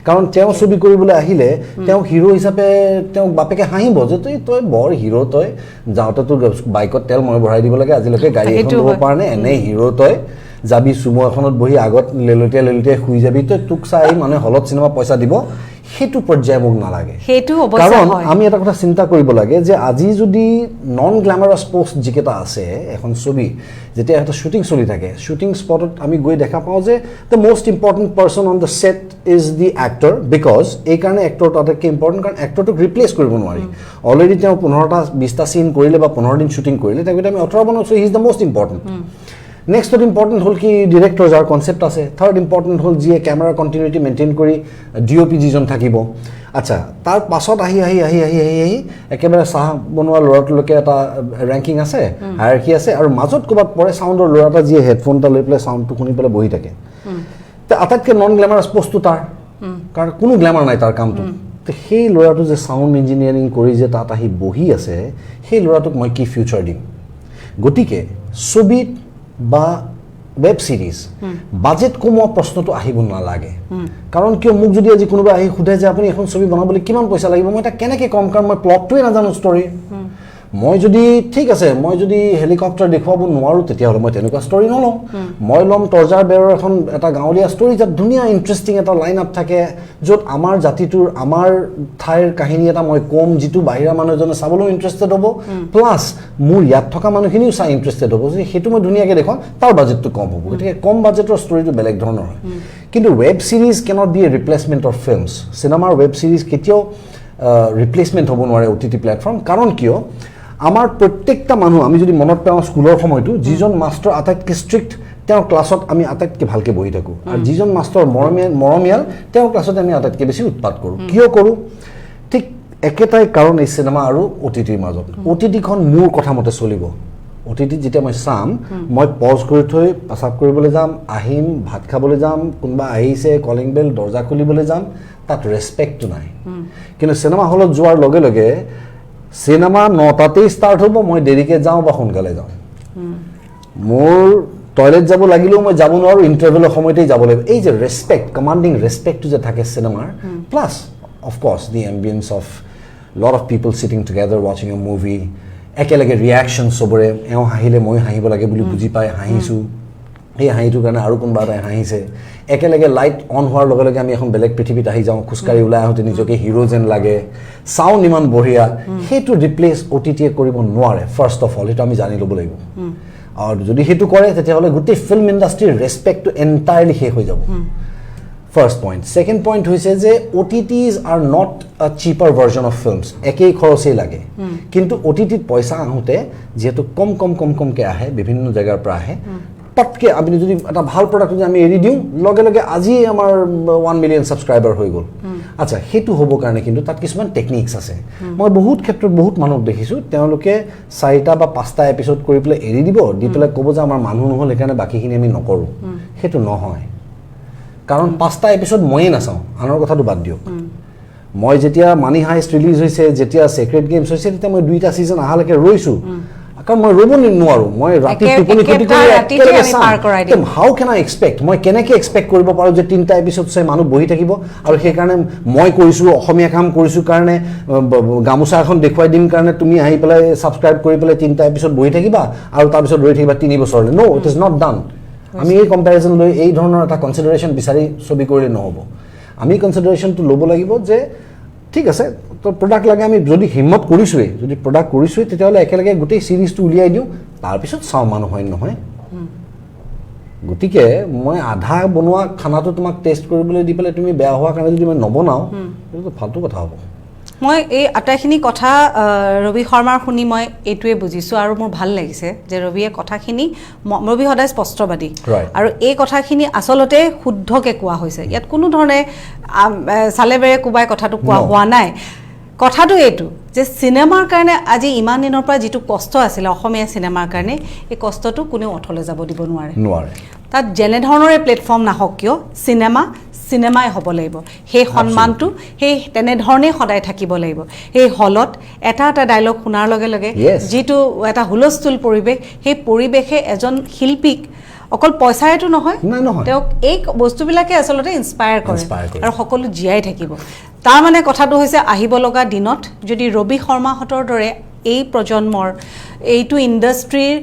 কাৰণ তেওঁ ছবি কৰিবলৈ আহিলে তেওঁ হিৰো হিচাপে তেওঁ বাপেকে হাঁহিব যে তই বৰ হিৰো তই যাওঁতে তোৰ বাইকত তেল মই ভৰাই দিব লাগে আজিলৈকে গাড়ী এখন ল'ব পৰা নাই এনে হিৰো তই যাবি চুমো এখনত বহি আগত লেলতিয়াই শুই যাবি তই তোক চাই মানে হলত চিনেমা পইচা দিব সেইটো পৰ্যায় মোক নালাগে কাৰণ আমি এটা কথা চিন্তা কৰিব লাগে যে আজি যদি নন গ্ল্যামাৰাছ পোষ্ট যিকেইটা আছে এখন ছবি যেতিয়া এটা শ্বুটিং চলি থাকে শ্বুটিং স্পটত আমি গৈ দেখা পাওঁ যে the most important person on the set is the actor because এই কাৰণে এক্টৰটো আটাইতকৈ ইম্পৰ্টেণ্ট কাৰণ এক্টৰটোক ৰিপ্লেচ কৰিব নোৱাৰি অলৰেডি তেওঁ 15টা 20টা চিন কৰিলে বা 15 দিন শ্বুটিং কৰিলে তাক আমি 18 বনাইছোঁ he is the most important next important হ'ল কি ডিৰেক্টৰ যাৰ কনচেপ্ট আছে থাৰ্ড ইম্পৰ্টেণ্ট হ'ল যিয়ে কেমেৰাৰ কণ্টিনিউটি মেইনটেইন কৰি DOP যিজন থাকিব আচ্ছা তাৰ পাছত আহি একেবাৰে চাহ বনোৱা ল'ৰাটোলৈকে এটা ৰেংকিং আছে হায়াৰকি আছে আৰু মাজত ক'ৰবাত পৰে চাউণ্ডৰ ল'ৰা এটা যিয়ে হেডফোন এটা লৈ পেলাই চাউণ্ডটো শুনি পেলাই বহি থাকে আটাইতকৈ নন গ্ল্যামাৰাছ পষ্টটো তাৰ কাৰণ কোনো গ্ল্যামাৰ নাই তাৰ কামটো সেই ল'ৰাটো যে চাউণ্ড ইঞ্জিনিয়াৰিং কৰি যে তাত আহি বহি আছে সেই ল'ৰাটোক মই কি ফিউচাৰ দিম গতিকে ছবিত বা ৱেব ছিৰিজ বাজেট কমোৱা প্ৰশ্নটো আহিব নালাগে কাৰণ কিয় মোক যদি আজি কোনোবা আহি সোধে যে আপুনি এখন ছবি বনাবলৈ কিমান পইচা লাগিব মই এটা কেনেকৈ কম কাৰণ মই প্লটটোৱে নাজানো ষ্টৰী মই যদি ঠিক আছে মই যদি হেলিকপ্টাৰ দেখুৱাব নোৱাৰোঁ তেতিয়াহ'লে মই তেনেকুৱা ষ্টৰী নলওঁ মই ল'ম তৰ্জাৰ বেৰৰ এখন এটা গাঁৱলীয়া ষ্টৰী যাত ধুনীয়া ইণ্টাৰেষ্টিং এটা লাইন আপ থাকে য'ত আমাৰ জাতিটোৰ আমাৰ ঠাইৰ কাহিনী এটা মই ক'ম যিটো বাহিৰা মানুহ এজনে চাবলৈও ইণ্টাৰেষ্টেড হ'ব প্লাছ মোৰ ইয়াত থকা মানুহখিনিও চাই ইণ্টাৰেষ্টেড হ'ব যে সেইটো মই ধুনীয়াকৈ দেখুৱাম তাৰ বাজেটটো কম হ'ব গতিকে কম বাজেটৰ ষ্টৰীটো বেলেগ ধৰণৰ হয় কিন্তু web series cannot be a replacement of films চিনেমাৰ ৱেব ছিৰিজ কেতিয়াও ৰিপ্লেচমেণ্ট হ'ব নোৱাৰে OTT প্লেটফৰ্ম কাৰণ কিয় আমাৰ প্ৰত্যেকটা মানুহ আমি যদি মনত পেলাওঁ স্কুলৰ সময়টো যিজন মাষ্টৰ আটাইতকৈ ষ্ট্ৰিক্ট তেওঁৰ ক্লাছত আমি আটাইতকৈ ভালকৈ বহি থাকোঁ আৰু যিজন মাষ্টৰ মৰমীয়াল তেওঁৰ ক্লাছত আমি আটাইতকৈ বেছি উৎপাত কৰোঁ কিয় কৰোঁ ঠিক একেটাই কাৰণ এই চিনেমা আৰু OTTৰ মাজত OTTখন মোৰ কথা মতে চলিব OTT যেতিয়া মই চাম মই পজ কৰি থৈ পেচাব কৰিবলৈ যাম আহিম ভাত খাবলৈ যাম কোনোবা আহিছে কলিং বেল দৰ্জা খুলিবলৈ যাম তাত ৰেছপেক্টটো নাই কিন্তু চিনেমা হলত যোৱাৰ লগে লগে চিনেমা 9টাতেই ষ্টাৰ্ট হ'ব মই দেৰিকৈ যাওঁ বা সোনকালে যাওঁ মোৰ টয়লেট যাব লাগিলেও মই যাব নোৱাৰোঁ ইণ্টাৰভেলৰ সময়তেই যাব লাগিব এই যে ৰেছপেক্ট কমাণ্ডিং ৰেছপেক্টটো যে থাকে চিনেমাৰ plus of course the ambience of lot of people cheating together ৱাচিং এ মুভি একেলগে ৰিয়েকশ্যন চবৰে এওঁ হাঁহিলে ময়ো হাঁহিব লাগে বুলি বুজি পাই হাঁহিছোঁ সেই হাঁহিটোৰ কাৰণে আৰু কোনোবা এটাই হাঁহিছে একেলগে লাইট অন হোৱাৰ লগে লগে আমি এখন বেলেগ পৃথিৱীত আহি যাওঁ খোজকাঢ়ি ওলাই আহোঁতে নিজকে হিৰো যেন লাগে চাউণ্ড ইমান বঢ়িয়া সেইটো ৰিপ্লেচ OTTয়ে কৰিব নোৱাৰে ফাৰ্ষ্ট অফ অল সেইটো আমি জানি ল'ব লাগিব আৰু যদি সেইটো কৰে তেতিয়াহ'লে গোটেই ফিল্ম ইণ্ডাষ্ট্ৰীৰ ৰেছপেক্টটো এণ্টায়াৰলি শেষ হৈ যাব ফাৰ্ষ্ট পইণ্ট ছেকেণ্ড পইণ্ট হৈছে যে OTTs are not a cheaper version of films একেই খৰচেই লাগে কিন্তু OTTত পইচা আহোঁতে যিহেতু কমকৈ আহে বিভিন্ন জেগাৰ পৰা আহে পটকৈ আপুনি যদি এটা ভাল প্ৰডাক্ট যদি আমি এৰি দিওঁ লগে লগে আজিয়ে আমাৰ 1 মিলিয়ন ছাবস্ক্ৰাইবাৰ হৈ গ'ল আচ্ছা সেইটো হ'বৰ কাৰণে কিন্তু তাত কিছুমান টেকনিক্স আছে মই বহুত ক্ষেত্ৰত বহুত মানুহক দেখিছোঁ তেওঁলোকে 4টা বা 5টা এপিছড কৰি পেলাই এৰি দিব দি পেলাই ক'ব যে আমাৰ মানুহ নহ'ল সেইকাৰণে বাকীখিনি আমি নকৰোঁ সেইটো নহয় কাৰণ 5টা এপিছড ময়েই নাচাওঁ আনৰ কথাটো বাদ দিয়ক মই যেতিয়া মানি হাইষ্ট ৰিলিজ হৈছে যেতিয়া ছেক্ৰেট গেমছ হৈছে তেতিয়া মই 2টা ছিজন অহালৈকে ৰৈছোঁ কাৰণ মই ৰ'ব নোৱাৰোঁ মই ৰাতি টোপনি ক্ষতি কৰি একেলগে চাম হাউ কেন আই এক্সপেক্ট মই কেনেকৈ এক্সপেক্ট কৰিব পাৰোঁ যে 3টা এপিছড চাই মানুহ বহি থাকিব আৰু সেইকাৰণে মই কৰিছোঁ অসমীয়া কাম কৰিছোঁ কাৰণে গামোচা এখন দেখুৱাই দিম কাৰণে তুমি আহি পেলাই ছাবস্ক্ৰাইব কৰি পেলাই 3টা এপিছড বহি থাকিবা আৰু তাৰপিছত ৰৈ থাকিবা 3 বছৰলৈ ন' ইট ইজ নট ডান আমি এই কম্পেৰিজন লৈ এই ধৰণৰ এটা কনচিডাৰেশ্যন বিচাৰি ছবি কৰিলে নহ'ব আমি কনচিডাৰেশ্যনটো ল'ব লাগিব যে ঠিক আছে তো প্ৰডাক্ট লাগে আমি যদি হিম্মত কৰিছোঁৱেই যদি প্ৰডাক্ট কৰিছোঁৱেই তেতিয়াহ'লে একেলগে গোটেই ছিৰিজটো উলিয়াই দিওঁ তাৰপিছত চাওঁ মানুহ হয় নহয় গতিকে মই আধা বনোৱা খানাটো তোমাক টেষ্ট কৰিবলৈ দি পেলাই তুমি বেয়া হোৱাৰ কাৰণে যদি মই নবনাওঁ সেইটো ফাল্টু কথা হ'ব মই এই আটাইখিনি কথা ৰবি শৰ্মাৰ শুনি মই এইটোৱে বুজিছোঁ আৰু মোৰ ভাল লাগিছে যে ৰবিয়ে কথাখিনি ৰবি সদায় স্পষ্টবাদী আৰু এই কথাখিনি আচলতে শুদ্ধকৈ কোৱা হৈছে ইয়াত কোনো ধৰণে চালেবেৰে কোবাই কথাটো কোৱা হোৱা নাই কথাটো এইটো যে চিনেমাৰ কাৰণে আজি ইমান দিনৰ পৰা যিটো কষ্ট আছিলে অসমীয়া চিনেমাৰ কাৰণে এই কষ্টটো কোনেও অথলে যাব দিব নোৱাৰে তাত যেনেধৰণৰে প্লেটফৰ্ম নাহক কিয় চিনেমাই হ'ব লাগিব সেই সন্মানটো সেই তেনেধৰণেই সদায় থাকিব লাগিব সেই হলত এটা ডায়লগ শুনাৰ লগে লগে যিটো এটা হুলস্থুল পৰিৱেশ সেই পৰিৱেশে এজন শিল্পীক অকল পইচাৰেতো নহয় তেওঁক এই বস্তুবিলাকে আচলতে ইনস্পায়াৰ কৰে আৰু সকলো জীয়াই থাকিব তাৰ মানে কথাটো হৈছে আহিব লগা দিনত যদি ৰবি শৰ্মাহঁতৰ দৰে এই প্ৰজন্মৰ এইটো ইণ্ডাষ্ট্ৰীৰ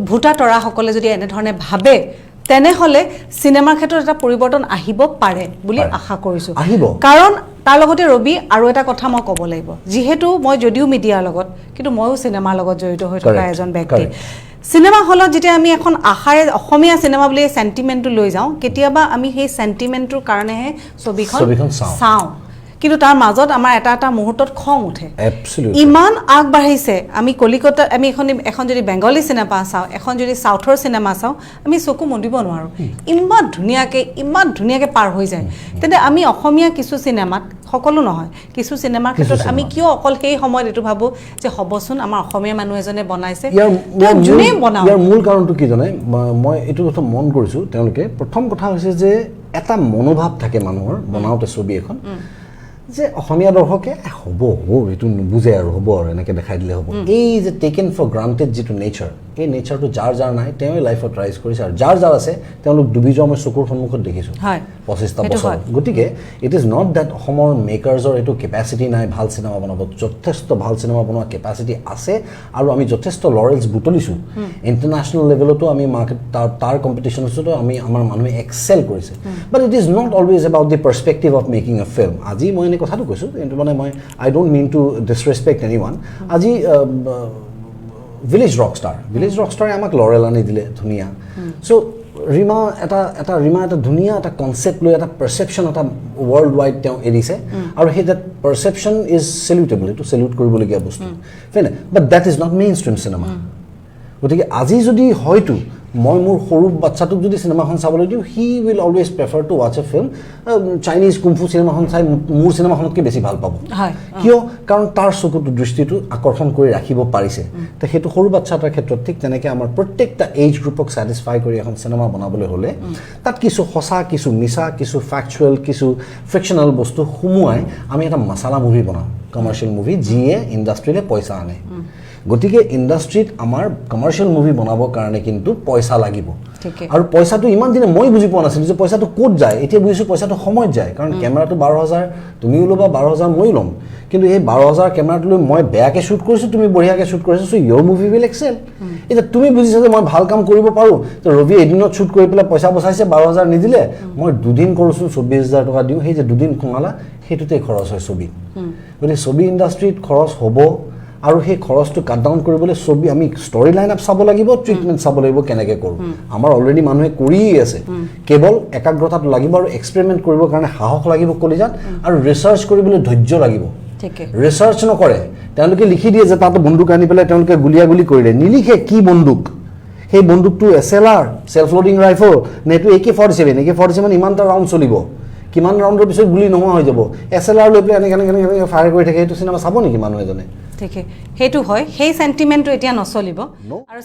ভূটা তৰাসকলে যদি এনেধৰণে ভাবে তেনেহ'লে চিনেমাৰ ক্ষেত্ৰত এটা পৰিৱৰ্তন আহিব পাৰে বুলি আশা কৰিছোঁ কাৰণ তাৰ লগতে ৰবি আৰু এটা কথা মই ক'ব লাগিব যিহেতু মই যদিও মিডিয়াৰ লগত কিন্তু ময়ো চিনেমাৰ লগত জড়িত হৈ থকা এজন ব্যক্তি চিনেমা হলত যেতিয়া আমি এখন আশাৰে অসমীয়া চিনেমা বুলি চেণ্টিমেণ্টটো লৈ যাওঁ কেতিয়াবা আমি সেই চেণ্টিমেণ্টটোৰ কাৰণেহে ছবিখন চাওঁ কিন্তু তাৰ মাজত আমাৰ এটা মুহূৰ্তত খং উঠে ইমান আগবাঢ়িছে আমি কলিকতা আমি এখন যদি বেংগলী চিনেমা চাওঁ এখন যদি চাউথৰ চিনেমা চাওঁ আমি চকু মুদিব নোৱাৰোঁ ইমান ধুনীয়াকৈ পাৰ হৈ যায় তেন্তে আমি অসমীয়া কিছু চিনেমাত সকলো নহয় কিছু চিনেমাৰ ক্ষেত্ৰত আমি কিয় অকল সেই সময়ত এইটো ভাবোঁ যে হ'বচোন আমাৰ অসমীয়া মানুহ এজনে বনাইছে যোনেই বনাওঁ ইয়াৰ মূল কাৰণটো কি জানে মই এইটো কথা মন কৰিছোঁ তেওঁলোকে প্ৰথম কথা হৈছে যে এটা মনোভাৱ থাকে মানুহৰ বনাওঁতে ছবি এখন যে অসমীয়া দৰ্শকে হ'ব এইটো নুবুজে আৰু হ'ব আৰু এনেকৈ দেখাই দিলে হ'ব এই যে টেকেন ফৰ গ্ৰাণ্টেড যিটো নেচাৰ এই নেচাৰটো যাৰ নাই তেওঁই লাইফত ৰাইজ কৰিছে আৰু যাৰ আছে তেওঁলোক ডুবি যোৱা মই চকুৰ সন্মুখত দেখিছোঁ 25টা বছৰ গতিকে ইট ইজ নট ডেট অসমৰ মেকাৰ্ছৰ এইটো কেপাচিটি নাই ভাল চিনেমা বনাব যথেষ্ট ভাল চিনেমা বনোৱা কেপাচিটি আছে আৰু আমি যথেষ্ট লৰেলছ বুটলিছোঁ ইণ্টাৰনেশ্যনেল লেভেলতো আমি মাৰ্কেট তাৰ কম্পিটিশ্যনতো আমি আমাৰ মানুহে এক্সেল কৰিছে but it is not always about the perspective of making A film আজি মই এনে কথাটো কৈছোঁ কিন্তু মানে মই আই ডোণ্ট মিন টু ডিছৰেচপেক্ট এনিৱান আজি ভিলেজ ৰকষ্টাৰে আমাক লৰেল আনি দিলে ধুনীয়া চ' ৰীমা এটা ধুনীয়া এটা কনচেপ্ট লৈ এটা পাৰ্চেপশ্যন এটা ৱৰ্ল্ড ৱাইড তেওঁ এৰিছে আৰু সেই দেট পাৰ্চেপশ্যন ইজ চেলিউটেবল এইটো চেলিউট কৰিবলগীয়া বস্তু হয়নে but that is not mainstream cinema গতিকে আজি যদি হয়তো মই মোৰ সৰু বাচ্চাটোক যদি চিনেমাখন চাবলৈ দিওঁ he will always prefer to watch a film Chinese kung fu চিনেমাখন চাই মোৰ চিনেমাখনতকৈ বেছি ভাল পাব কিয় কাৰণ তাৰ চকুটো দৃষ্টিটো আকৰ্ষণ কৰি ৰাখিব পাৰিছে তো সেইটো সৰু বাচ্চা এটাৰ ক্ষেত্ৰত ঠিক তেনেকৈ আমাৰ প্ৰত্যেকটা এজ গ্ৰুপক ছেটিছফাই কৰি এখন চিনেমা বনাবলৈ হ'লে তাত কিছু সঁচা কিছু মিছা কিছু ফেক্চুৱেল কিছু ফিকশ্যনেল বস্তু সুমুৱাই আমি এটা মছালা মুভি বনাওঁ কমাৰ্চিয়েল মুভি যিয়ে ইণ্ডাষ্ট্ৰীলৈ পইচা আনে গতিকে ইণ্ডাষ্ট্ৰীত আমাৰ কমাৰ্চিয়েল মুভি বনাবৰ কাৰণে কিন্তু পইচা লাগিব আৰু পইচাটো ইমান দিনে মই বুজি পোৱা নাছিলোঁ যে পইচাটো ক'ত যায় এতিয়া বুজিছোঁ পইচাটো সময়ত যায় কাৰণ কেমেৰাটো 12,000 তুমিও ল'বা 12,000 মই ল'ম কিন্তু এই 12,000 কেমেৰাটো লৈ মই বেয়াকৈ শ্বুট কৰিছোঁ তুমি বঢ়িয়াকৈ শ্বুট কৰিছোঁ চ' ইয়ৰ মুভি উইল এক্সেল এতিয়া তুমি বুজিছা যে মই ভাল কাম কৰিব পাৰোঁ তো ৰবি এদিনত শ্বুট কৰি পেলাই পইচা বচাইছে 12,000 নিদিলে মই দুদিন কৰোঁচোন 24,000 টকা দিওঁ সেই যে দুদিন সোমালা সেইটোতে খৰচ হয় ছবি গতিকে ছবি ইণ্ডাষ্ট্ৰীত খৰচ হ'ব আৰু সেই খৰচটো কাট ডাউন কৰিবলৈ ছবি আমি ষ্টৰি লাইন আপ চাব লাগিব ট্ৰিটমেণ্ট চাব লাগিব কেনেকৈ কৰোঁ আমাৰ অলৰেডি মানুহে কৰিয়েই আছে কেৱল একাগ্ৰতাটো লাগিব আৰু এক্সপেৰিমেণ্ট কৰিবৰ কাৰণে সাহস লাগিব কলিজাত আৰু ৰিচাৰ্চ কৰিবলৈ ধৈৰ্য লাগিব ৰিচাৰ্চ নকৰে তেওঁলোকে লিখি দিয়ে যে তাতো বন্দুক আনি পেলাই তেওঁলোকে গুলিয়াগুলি কৰিলে নিলিখে কি বন্দুক সেই বন্দুকটো SLR ছেল্ফ লোডিং ৰাইফল নে এইটো AK-47 ইমানটা ৰাউণ্ড চলিব কিমান ৰাউণ্ডৰ পিছত গুলি নোহোৱা হৈ যাব SLR লৈ পেলাই এনেকৈ ফায়াৰ কৰি থাকে সেইটো চিনেমা চাব নেকি মানুহ এজনে ঠিকে সেইটো হয় সেই সেন্টিমেন্টটো এতিয়া নচলিব আৰু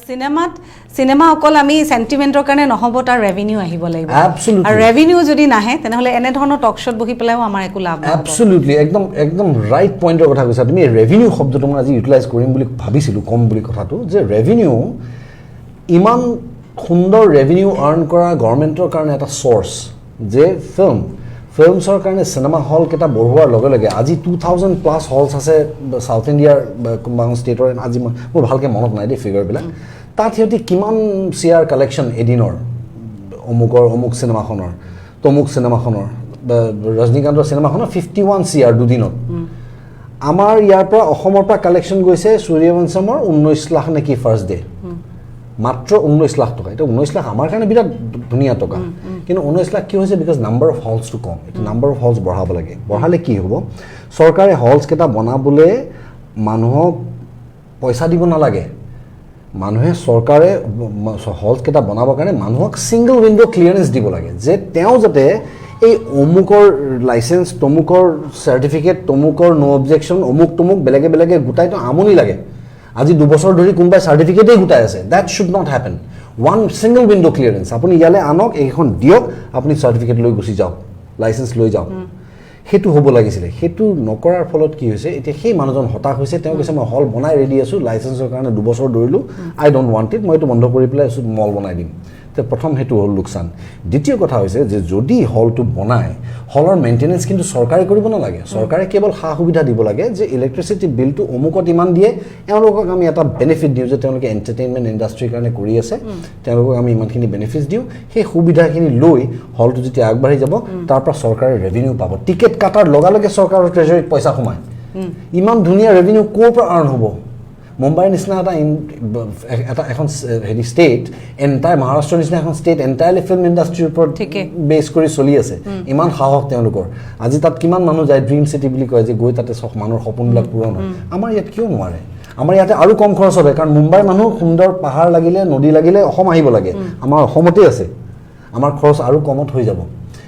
সিনেমা অকল আমি সেন্টিমেন্টৰ কাৰণে নহব তাৰ ৰেভিনিউ আহিব লাগিব আৰু ৰেভিনিউ যদি নাহে তেনেহলে এনে ধৰণৰ টক শ্বট বহি পেলাইও আমাৰ একো লাভ নহব এবছলিউটলি একদম ৰাইট পইণ্টৰ কথা কৈছা তুমি ৰেভিনিউ শব্দটো মই আজি ইউটিলাইজ কৰিম বুলি ভাবিছিলোঁ কম বুলি কথাটো যে ৰেভিনিউ ইমান সুন্দৰ ৰেভিনিউ আৰ্ন কৰা গভৰ্ণমেণ্টৰ কাৰণে এটা চ'ৰ্চ যে ফিল্মছৰ কাৰণে চিনেমা হল কেইটা বঢ়োৱাৰ লগে লগে আজি 2000+ হলছ আছে সাউথ ইণ্ডিয়াৰ কোনোবা ষ্টেটৰ আজি মোৰ ভালকৈ মনত নাই দেই ফিগাৰবিলাক তাত সিহঁতি কিমান চিয়াৰ কালেকশ্যন এদিনৰ অমুক চিনেমাখনৰ তমুক চিনেমাখনৰ ৰজনীকান্তৰ চিনেমাখনৰ 51 চিয়াৰ দুদিনত আমাৰ ইয়াৰ পৰা অসমৰ পৰা কালেকশ্যন গৈছে সূৰ্যবংশমৰ 19 লাখ নেকি ফাৰ্ষ্ট ডে মাত্ৰ 19 লাখ টকা এটা 19 লাখ আমাৰ কাৰণে বিৰাট ধুনীয়া টকা কিন্তু 19 লাখ কি হৈছে বিকজ নাম্বাৰ অফ হলছটো কম এটা নাম্বাৰ অফ হলছ বঢ়াব লাগে বঢ়ালে কি হ'ব চৰকাৰে হলছ কেইটা বনাবলৈ মানুহক পইচা দিব নালাগে মানুহে চৰকাৰে হলছ কেইটা বনাবৰ কাৰণে মানুহক ছিংগল উইণ্ড' ক্লিয়াৰেঞ্চ দিব লাগে যে তেওঁ যাতে এই অমুকৰ লাইচেঞ্চ তমুকৰ চাৰ্টিফিকেট তমুকৰ নো অবজেকশ্যন অমুক বেলেগে গোটাইতো আমনি লাগে আজি 2 বছৰ ধৰি কোনোবাই চাৰ্টিফিকেটেই গোটাই আছে that should not happen one single window' clearance আপুনি ইয়ালৈ আনক এইখন দিয়ক আপুনি চাৰ্টিফিকেট লৈ গুচি যাওক লাইচেঞ্চ লৈ যাওক সেইটো হ'ব লাগিছিলে সেইটো নকৰাৰ ফলত কি হৈছে এতিয়া সেই মানুহজন হতাশ হৈছে তেওঁ কৈছে মই হল বনাই ৰেডি আছোঁ লাইচেঞ্চৰ কাৰণে 2 বছৰ দৌৰিলোঁ আই ডোণ্ট ৱান্ট ইট মই এইটো বন্ধ কৰি পেলাই মল বনাই দিম তো প্ৰথম সেইটো হ'ল লোকচান দ্বিতীয় কথা হৈছে যে যদি হলটো বনায় হলৰ মেইনটেনেন্স কিন্তু চৰকাৰে কৰিব নালাগে চৰকাৰে কেৱল সা সুবিধা দিব লাগে যে ইলেক্ট্ৰিচিটি বিলটো অমুকত ইমান দিয়ে তেওঁলোকক আমি এটা বেনিফিট দিওঁ যে তেওঁলোকে এণ্টাৰটেইনমেণ্ট ইণ্ডাষ্ট্ৰীৰ কাৰণে কৰি আছে তেওঁলোকক আমি ইমানখিনি বেনিফিট দিওঁ সেই সুবিধাখিনি লৈ হলটো যেতিয়া আগবাঢ়ি যাব তাৰ পৰা চৰকাৰে ৰেভিনিউ পাব টিকেট কাটাৰ লগে চৰকাৰৰ ট্ৰেজাৰীত পইচা সোমায় ইমান ধুনীয়া ৰেভিনিউ ক'ৰ পৰা আৰ্ণ হ'ব মুম্বাইৰ নিচিনা এখন হেৰি ষ্টেট এণ্টায়াৰ মহাৰাষ্ট্ৰৰ নিচিনা এখন ষ্টেট এণ্টায়াৰলি ফিল্ম ইণ্ডাষ্ট্ৰীৰ ওপৰত বেছ কৰি চলি আছে ইমান সাহস তেওঁলোকৰ আজি তাত কিমান মানুহ যায় ড্ৰিম চিটি বুলি কয় যে গৈ তাতে মানুহৰ সপোনবিলাক পূৰণ হয় আমাৰ ইয়াত কিয় নোৱাৰে আমাৰ ইয়াতে আৰু কম খৰচ হবে কাৰণ মুম্বাইৰ মানুহ সুন্দৰ পাহাৰ লাগিলে নদী লাগিলে অসম আহিব লাগে আমাৰ অসমতেই আছে আমাৰ খৰচ আৰু কমত হৈ যাব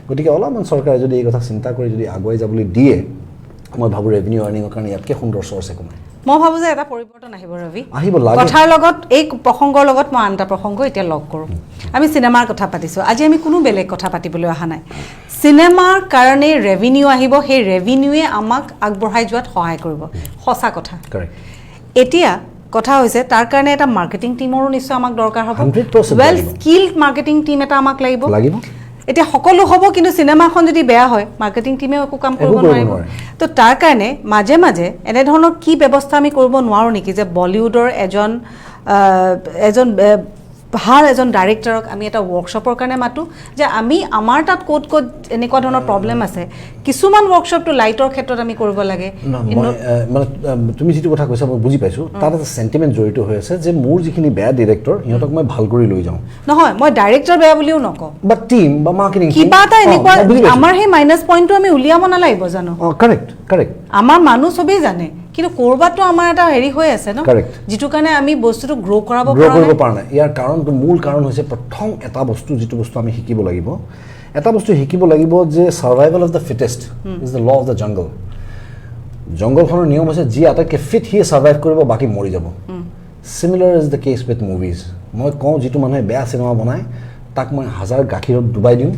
গতিকে অলপমান চৰকাৰে যদি এই কথা চিন্তা কৰি যদি আগুৱাই যাবলৈ দিয়ে মই ভাবোঁ ৰেভিনিউ আৰ্নিঙৰ কাৰণে ইয়াতকৈ সুন্দৰ চ'ৰ্চ একো নাই মই ভাবোঁ যে এটা পৰিৱৰ্তন আহিব ৰবি আহিব লাগে কথাৰ লগত এই প্ৰসংগৰ লগত মই আন এটা প্ৰসংগ এতিয়া লগ কৰোঁ আমি চিনেমাৰ কথা পাতিছোঁ আজি আমি কোনো বেলেগ কথা পাতিবলৈ অহা নাই চিনেমাৰ কাৰণে ৰেভিনিউ আহিব সেই ৰেভিনিউৱে আমাক আগবঢ়াই যোৱাত সহায় কৰিব সঁচা কথা এতিয়া কথা হৈছে তাৰ কাৰণে এটা মাৰ্কেটিং টিমৰো নিশ্চয় আমাক দৰকাৰ হ'ব ৱেল স্কিল্ড মাৰ্কেটিং টিম এটা আমাক লাগিব এতিয়া সকলো হ'ব কিন্তু চিনেমাখন যদি বেয়া হয় মাৰ্কেটিং টিমেও একো কাম কৰিব নোৱাৰিব তো তাৰ কাৰণে মাজে মাজে এনেধৰণৰ কি ব্যৱস্থা আমি কৰিব নোৱাৰোঁ নেকি যে বলিউডৰ এজন ভাল এজন ডাইৰেক্টৰক আমি এটা ৱৰ্কশ্বপৰ কাৰণে মাতোঁ যে আমি আমাৰ তাত ক'ত এনেকুৱা ধৰণৰ প্ৰব্লেম আছে কিছুমান ৱৰ্কশ্বপটো লাইটৰ ক্ষেত্ৰত আমি কৰিব লাগে মানে তুমি যিটো কথা কৈছা মই বুজি পাইছোঁ তাত এটা চেণ্টিমেণ্ট জড়িত হৈ আছে যে মোৰ যিখিনি বেয়া ডিৰেক্টৰ সিহঁতক মই ভাল কৰি লৈ যাওঁ নহয় মই ডাইৰেক্টৰ বেয়া বুলিও নকওঁ বা টিম বা মাৰ্কেটিং কিবা এটা এনেকুৱা আমাৰ সেই মাইনাছ পইণ্টটো আমি উলিয়াব নালাগিব জানো কাৰেক্ট আমাৰ মানুহ চবেই জানে কিন্তু কৰবাতো আমাৰ এটা হেৰি হৈ আছে ন Correct. যিটো কাৰণে আমি বস্তুটো গ্ৰো কৰাব পৰা নাই ইয়াৰ কাৰণটো মূল কাৰণ হৈছে প্ৰথম এটা বস্তু যিটো বস্তু আমি শিকিব লাগিব এটা বস্তু শিকিব লাগিব যে survival of the fittest is the law of the jungle জংগলখনৰ নিয়ম হৈছে যি আটাইতকৈ ফিট সি সাৰ্ভাইভ কৰিব বাকী মৰি যাব similar is the case with movies মই কওঁ যিটো মানুহে বেয়া চিনেমা বনায় তাক মই 1000 গাখীৰত ডুবাই দিওঁ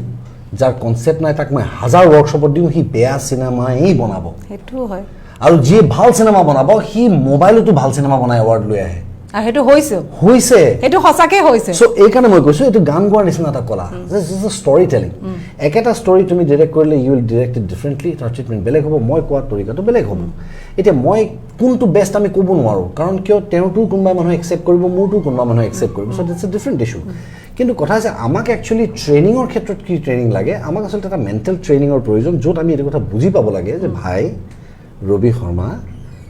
যাৰ কনচেপ্ট নাই তাক মই 1000 ৱৰ্কশ্বপত দিওঁ সি বেয়া চিনেমাই বনাব সেইটো হয় আৰু যি ভাল চিনেমা বনাব সি মোবাইলতো ভাল চিনেমা বনাই এৱাৰ্ড লৈ আহে আৰু সেইটো হৈছে সেইটো সঁচাকৈ হৈছে সো এই কাৰণে মই কৈছোঁ এইটো গান গোৱাৰ নিচিনা এটা কলা ষ্টৰী টেলিং একেটা ষ্টৰী তুমি ডিৰেক্ট কৰিলে you will direct it differently তাৰ ট্ৰিটমেণ্ট বেলেগ হ'ব মই কোৱাৰ তৰিকাটো বেলেগ হ'ব এতিয়া মই কোনটো বেষ্ট আমি ক'ব নোৱাৰোঁ কাৰণ কিয় তেওঁৰটোও কোনোবা মানুহে একচেপ্ট কৰিব মোৰটোও কোনোবা মানুহে একচেপ্ট কৰিব চ' ইটছ এ ডিফাৰেণ্ট ইছ্যু কিন্তু কথা হৈছে আমাক একচুৱেলি ট্ৰেইনিঙৰ ক্ষেত্ৰত কি ট্ৰেইনিং লাগে আমাক আচলতে এটা মেণ্টেল ট্ৰেইনিঙৰ প্ৰয়োজন য'ত আমি এইটো কথা বুজি পাব লাগে যে ভাই ৰবি শৰ্মা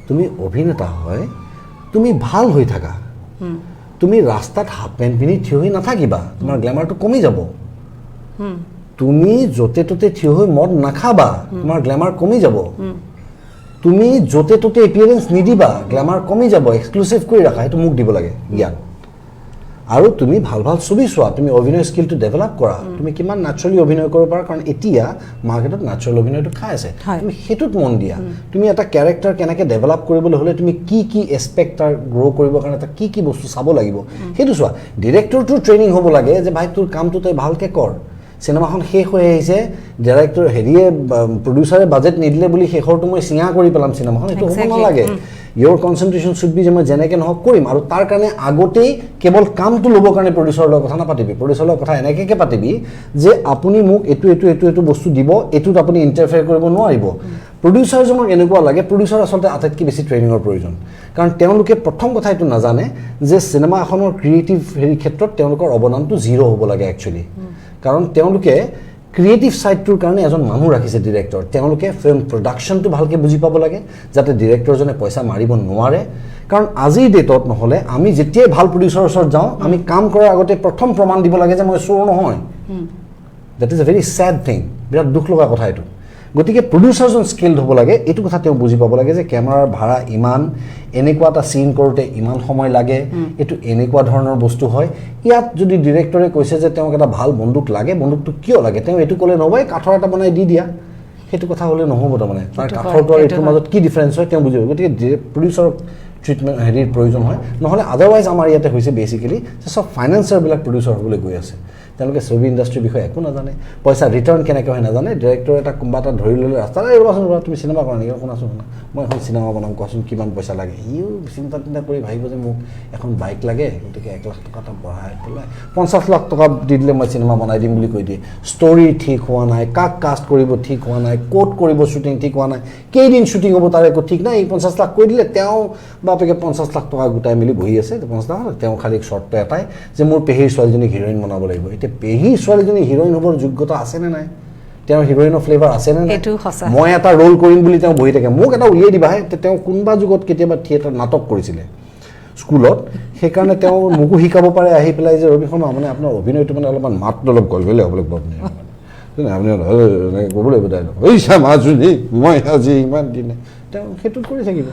তুমি অভিনেতা হয় তুমি ভাল হৈ থাকা তুমি ৰাস্তাত হাফ পেণ্ট পিন্ধি থিয় হৈ নাথাকিবা তোমাৰ গ্লেমাৰটো কমি যাব তুমি য'তে ত'তে থিয় হৈ মদ নাখাবা তোমাৰ গ্লেমাৰ কমি যাব তুমি য'তে ত'তে এপিয়াৰেঞ্চ নিদিবা গ্লেমাৰ কমি যাব এক্সক্লুচিভ কৰি ৰাখা সেইটো মোক দিব লাগে জ্ঞান আৰু তুমি ভাল ভাল ছবি চোৱা তুমি অভিনয় স্কিলটো ডেভেলপ কৰা তুমি কিমান নেচাৰেলি অভিনয় কৰিব পাৰা কাৰণ এতিয়া মাৰ্কেটত নেচাৰেল অভিনয়টো খাই আছে তুমি সেইটোত মন দিয়া তুমি এটা কেৰেক্টাৰ কেনেকৈ ডেভেলপ কৰিবলৈ হ'লে তুমি কি এছপেক্ট তাৰ গ্ৰ' কৰিবৰ কাৰণে এটা কি বস্তু চাব লাগিব সেইটো চোৱা ডিৰেক্টৰটোৰ ট্ৰেইনিং হ'ব লাগে যে ভাই তোৰ কামটো তই ভালকৈ কৰ চিনেমাখন শেষ হৈ আহিছে ডাইৰেক্টৰ হেৰিয়ে প্ৰডিউচাৰে বাজেট নিদিলে বুলি শেষৰটো মই চিঙা কৰি পেলাম চিনেমাখন সেইটো হ'ব নালাগে your concentration should be যে মই যেনেকৈ নহওক কৰিম আৰু তাৰ কাৰণে আগতেই কেৱল কামটো ল'বৰ কাৰণে প্ৰডিউচাৰৰ লগত কথা নাপাতিবি প্ৰডিউচাৰৰ লগত কথা এনেকৈ পাতিবি যে আপুনি মোক এইটো বস্তু দিব এইটোত আপুনি ইণ্টাৰফেয়াৰ কৰিব নোৱাৰিব প্ৰডিউচাৰজনক এনেকুৱা লাগে প্ৰডিউচাৰ আচলতে আটাইতকৈ বেছি ট্ৰেইনিঙৰ প্ৰয়োজন কাৰণ তেওঁলোকে প্ৰথম কথা এইটো নাজানে যে চিনেমা এখনৰ ক্ৰিয়েটিভ হেৰি ক্ষেত্ৰত তেওঁলোকৰ অৱদানটো 0 হ'ব লাগে একচুৱেলি কাৰণ তেওঁলোকে ক্ৰিয়েটিভ সাইডটোৰ কাৰণে এজন মানুহ ৰাখিছে ডিৰেক্টৰ তেওঁলোকে ফিল্ম প্ৰডাকশ্যনটো ভালকৈ বুজি পাব লাগে যাতে ডিৰেক্টৰজনে পইচা মাৰিব নোৱাৰে কাৰণ আজিৰ ডেটত নহ'লে আমি যেতিয়াই ভাল প্ৰডিউচাৰৰ ওচৰত যাওঁ আমি কাম কৰাৰ আগতে প্ৰথম প্ৰমাণ দিব লাগে যে মই চোৰ নহয় that is a very sad thing বিৰাট দুখ লগা কথা এইটো গতিকে প্ৰডিউচাৰজন স্কিল্ড হ'ব লাগে এইটো কথা তেওঁ বুজি পাব লাগে যে কেমেৰাৰ ভাড়া ইমান এনেকুৱা এটা চিন কৰোঁতে ইমান সময় লাগে এইটো এনেকুৱা ধৰণৰ বস্তু হয় ইয়াত যদি ডিৰেক্টৰে কৈছে যে তেওঁক এটা ভাল বন্দুক লাগে বন্দুকটো কিয় লাগে তেওঁ এইটো ক'লে নহ'ব কাঠৰ এটা বনাই দি দিয়া সেইটো কথা হ'লে নহ'ব তাৰমানে তাৰ কাঠৰটো আৰু এইটোৰ মাজত কি ডিফাৰেঞ্চ হয় তেওঁ বুজিব গতিকে প্ৰডিউচাৰক ট্ৰিটমেণ্ট হেৰিৰ প্ৰয়োজন হয় নহ'লে আদাৰৱাইজ আমাৰ ইয়াতে হৈছে বেচিকেলি যে চব ফাইনেন্সাৰবিলাক প্ৰডিউচাৰ হ'বলৈ গৈ আছে তেওঁলোকে ছবি ইণ্ডাষ্ট্ৰীৰ বিষয়ে একো নাজানে পইচা ৰিটাৰ্ণ কেনেকৈ হয় নাজানে ডিৰেক্টৰ এটা কোনোবা এটা ধৰি ল'লে ৰাস্তাত ৰ'বাচোন ৰ'বা তুমি চিনেমা কৰা নেকি শুনাচোন শুনা মই এখন চিনেমা বনাম কোৱাচোন কিমান পইচা লাগে সিও চিন্তা কৰি ভাবিব যে মোক এখন বাইক লাগে গতিকে 1 লাখ টকা এটা বঢ়াই পেলাই 50 লাখ টকা দি দিলে মই চিনেমা বনাই দিম বুলি কৈ দিয়ে ষ্টৰী ঠিক হোৱা নাই কাক কাষ্ট কৰিব ঠিক হোৱা নাই ক'ত কৰিব শ্বুটিং ঠিক হোৱা নাই কেইদিন শ্বুটিং হ'ব তাৰ একো ঠিক নাই এই 50 লাখ কৈ দিলে তেওঁ বাপেকে 50 লাখ টকা গোটাই মেলি বহি আছে 50 লাখ তেওঁ খালি শ্বৰ্টটো এটাই যে মোৰ পেহীৰ ছোৱালীজনীক হিৰ'ইন বনাব লাগিব এতিয়া পেহীৰ ছোৱালীজনী হিৰ'ইন হ'বৰ যোগ্যতা আছেনে নাই তেওঁৰ হিৰ'ইনৰ ফ্লেভাৰ আছেনে নাই মই এটা ৰোল কৰিম বুলি তেওঁ বহি থাকে মোক এটা উলিয়াই দিবাহে তেওঁ কোনোবা যুগত কেতিয়াবা থিয়েটাৰ নাটক কৰিছিলে স্কুলত সেইকাৰণে তেওঁ মোকো শিকাব পাৰে আহি পেলাই যে ৰবি শৰ্মা মানে আপোনাৰ অভিনয়টো মানে অলপমান মাতটো অলপ গলগলীয়া হ'ব লাগিব আপুনি ক'ব লাগিব মাজুলী মই আজি ইমান দিনে তেওঁ সেইটোত কৰি থাকিব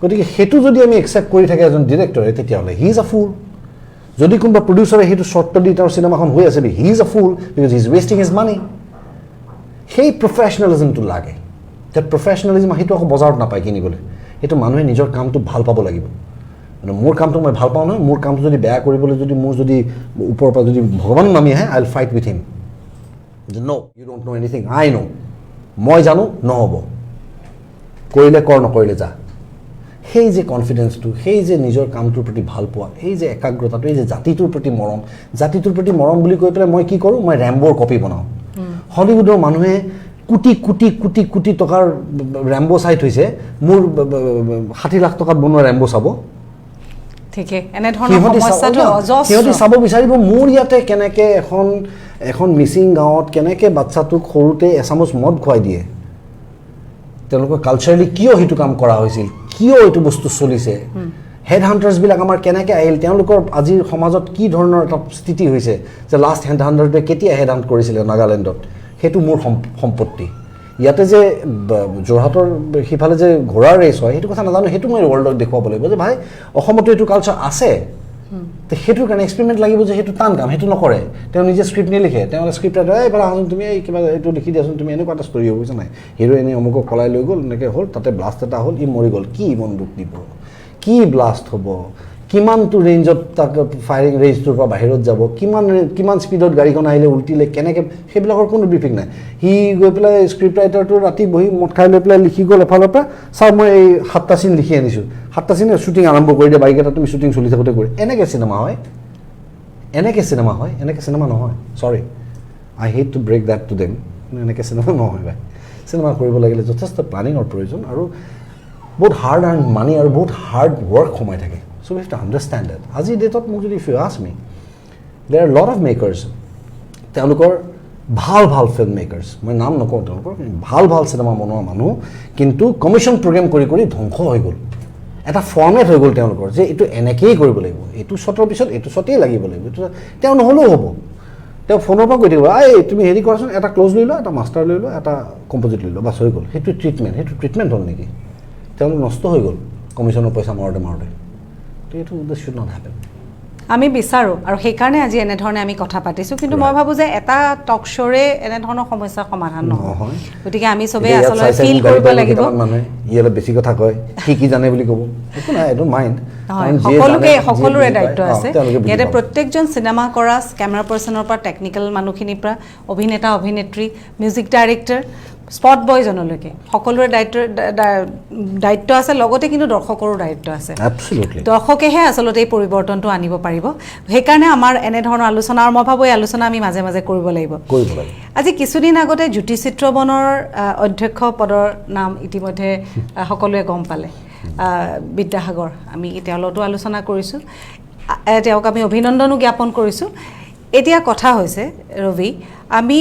গতিকে সেইটো যদি আমি একচেপ্ট কৰি থাকে এজন ডিৰেক্টৰে তেতিয়াহ'লে হি ইজ আ ফুল যদি কোনোবা প্ৰডিউচাৰে সেইটো শ্বৰ্টটো দি তেওঁৰ চিনেমাখন হৈ আছে he is a full because he is wasting his মানি সেই প্ৰফেচনেলিজমটো লাগে যে প্ৰফেচনেলিজম সেইটো আকৌ বজাৰত নাপায় কিনিবলৈ সেইটো মানুহে নিজৰ কামটো ভাল পাব লাগিব মানে মোৰ কামটো মই ভাল পাওঁ নহয় মোৰ কামটো যদি বেয়া কৰিবলৈ যদি মোৰ যদি ওপৰৰ পৰা যদি ভগৱান নামি আহে I will fight with him no you don't know anything I know মই জানো নহ'ব কৰিলে কৰ নকৰিলে যা সেই যে কনফিডেন্সটো সেই যে নিজৰ কামটোৰ প্ৰতি ভাল পোৱা এই যে একাগ্ৰতাটো এই যে জাতিটোৰ প্ৰতি মৰম বুলি কৈ পেলাই মই কি কৰোঁ মই ৰেম্বৰ কপি বনাওঁ হলিউডৰ মানুহে কোটি টকাৰ ৰেম্ব চাই থৈছে মোৰ 60 লাখ টকাত বনোৱা ৰেম্ব চাব সিহঁতি চাব বিচাৰিব মোৰ ইয়াতে কেনেকৈ এখন মিচিং গাঁৱত কেনেকৈ বাচ্চাটোক সৰুতে এচামুচ মদ খুৱাই দিয়ে তেওঁলোকৰ কালচাৰেলি কিয় সেইটো কাম কৰা হৈছিল কিয় এইটো বস্তু চলিছে হেড হাণ্টাৰ্ছবিলাক আমাৰ কেনেকৈ আহিল তেওঁলোকৰ আজিৰ সমাজত কি ধৰণৰ এটা স্থিতি হৈছে যে লাষ্ট হেড হাণ্টাৰটোৱে কেতিয়া হেড হাণ্ট কৰিছিলে নাগালেণ্ডত সেইটো মোৰ সম্পত্তি ইয়াতে যে যোৰহাটৰ সিফালে যে ঘোঁৰাৰ ৰেচ হয় সেইটো কথা নাজানো, সেইটো মই ৱৰ্ল্ডক দেখুৱাব লাগিব যে ভাই অসমতো এইটো কালচাৰ আছে। তো সেইটোৰ কাৰণে এক্সপেৰিমেণ্ট লাগিব যে সেইটো টান কাম, সেইটো নকৰে। তেওঁ নিজে স্ক্ৰিপ্ট নিলিখে, তেওঁ স্ক্ৰিপ্ট এইবাৰ আহোঁ তুমি এই কিবা এইটো লিখি দিয়াচোন, তুমি এনেকুৱা এটা ষ্টৰি হ'ব বুজিছা নাই, হিৰো এনেই অমুকক পলাই লৈ গ'ল, এনেকৈ হ'ল, তাতে ব্লাষ্ট এটা হ'ল, ই মৰি গ'ল, কি ইমান দুখ দিব, কি ব্লাষ্ট হ'ব, কিমানটো ৰেঞ্জত তাক ফায়াৰিং ৰেঞ্জটোৰ পৰা বাহিৰত যাব, কিমান স্পীডত গাড়ীখন আহিলে উল্টিলে কেনেকৈ, সেইবিলাকৰ কোনো ব্ৰিফিং নাই। সি গৈ পেলাই স্ক্ৰিপ্ট ৰাইটাৰটো ৰাতি বহি মদ খাই লৈ পেলাই লিখি গ'ল এফালৰ পৰা, ছাৰ মই এই 7টা চিন লিখি আনিছোঁ, 7টা চিন শ্বুটিং আৰম্ভ কৰি দিয়ে, বাইক এটা তুমি শ্বুটিং চলি থাকোঁতে কৰি, এনেকৈ চিনেমা হয়? এনেকৈ চিনেমা হয়? এনেকৈ চিনেমা নহয়, চৰি, I hate two brake that to them, এনেকৈ চিনেমা নহয় ভাই। চিনেমা কৰিব লাগিলে যথেষ্ট প্লানিঙৰ প্ৰয়োজন আৰু বহুত হাৰ্ড আৰ্ণ মানি আৰু বহুত হাৰ্ড ৱৰ্ক সোমাই থাকে। So we have to understand that. আজিৰ ডেটত মোক যদি if you ask me, there are a lot of makers, তেওঁলোকৰ ভাল ফিল্ম মেকাৰ্ছ, মই নাম নকওঁ তেওঁলোকৰ, ভাল চিনেমা বনোৱা মানুহ, কিন্তু কমিশ্যন প্ৰগ্ৰেম কৰি ধ্বংস হৈ গ'ল। এটা ফৰ্মেট হৈ গ'ল তেওঁলোকৰ যে এইটো এনেকেই কৰিব লাগিব, এইটো শ্বটৰ পিছত এইটো শ্বটেই লাগিব, এইটো তেওঁ নহ'লেও হ'ব। তেওঁ ফোনৰ পৰা কৈ থাকিব, এই তুমি হেৰি কৰাচোন, এটা ক্ল'জ লৈ লোৱা, এটা মাষ্টাৰ লৈ লোৱা, এটা কম্প'জিট লৈ লোৱা, বাছ হৈ গ'ল। সেইটো ট্ৰিটমেণ্ট হ'ল নেকি? তেওঁলোক নষ্ট হৈ গ'ল কমিশ্যনৰ পইচা মাৰোঁতে। এইটো দিছ শুড নট হেপেন। আমি বিচাৰোঁ আৰু সেইকাৰণে আজি এনেধৰণে আমি কথা পাতিছোঁ, কিন্তু মই ভাবোঁ যে এটা টক শ্ব'ৰে এনেধৰণৰ সমস্যাৰ সমাধান নহয়। গতিকে আমি চবেই আচলতে ফিল কৰিব লাগিব। মানুহে ই অলপ বেছি কথা কয়, কি জানে বুলি ক'ব, একো নাই, এইটো মাইণ্ড। সকলোৰে দায়িত্ব আছে ইয়াতে। প্ৰত্যেকজন চিনেমা কৰা কেমেৰা পাৰ্চনৰ পৰা টেকনিকেল মানুহখিনিৰ পৰা অভিনেতা অভিনেত্ৰী, মিউজিক ডাইৰেক্টৰ, স্পট বয়জনলৈকে সকলোৰে দায়িত্ব আছে, লগতে কিন্তু দৰ্শকৰো দায়িত্ব আছে। দৰ্শকেহে আচলতে এই পৰিৱৰ্তনটো আনিব পাৰিব। সেইকাৰণে আমাৰ এনেধৰণৰ আলোচনা, আৰু মই ভাবোঁ এই আলোচনা আমি মাজে মাজে কৰিব লাগিব। আজি কিছুদিন আগতে জ্যোতি চিত্ৰবনৰ অধ্যক্ষ পদৰ নাম ইতিমধ্যে সকলোৱে গম পালে, বিদ্যাসাগৰ। আমি তেওঁলোকতো আলোচনা কৰিছোঁ, তেওঁক আমি অভিনন্দনো জ্ঞাপন কৰিছোঁ। এতিয়া কথা হৈছে ৰবি, আমি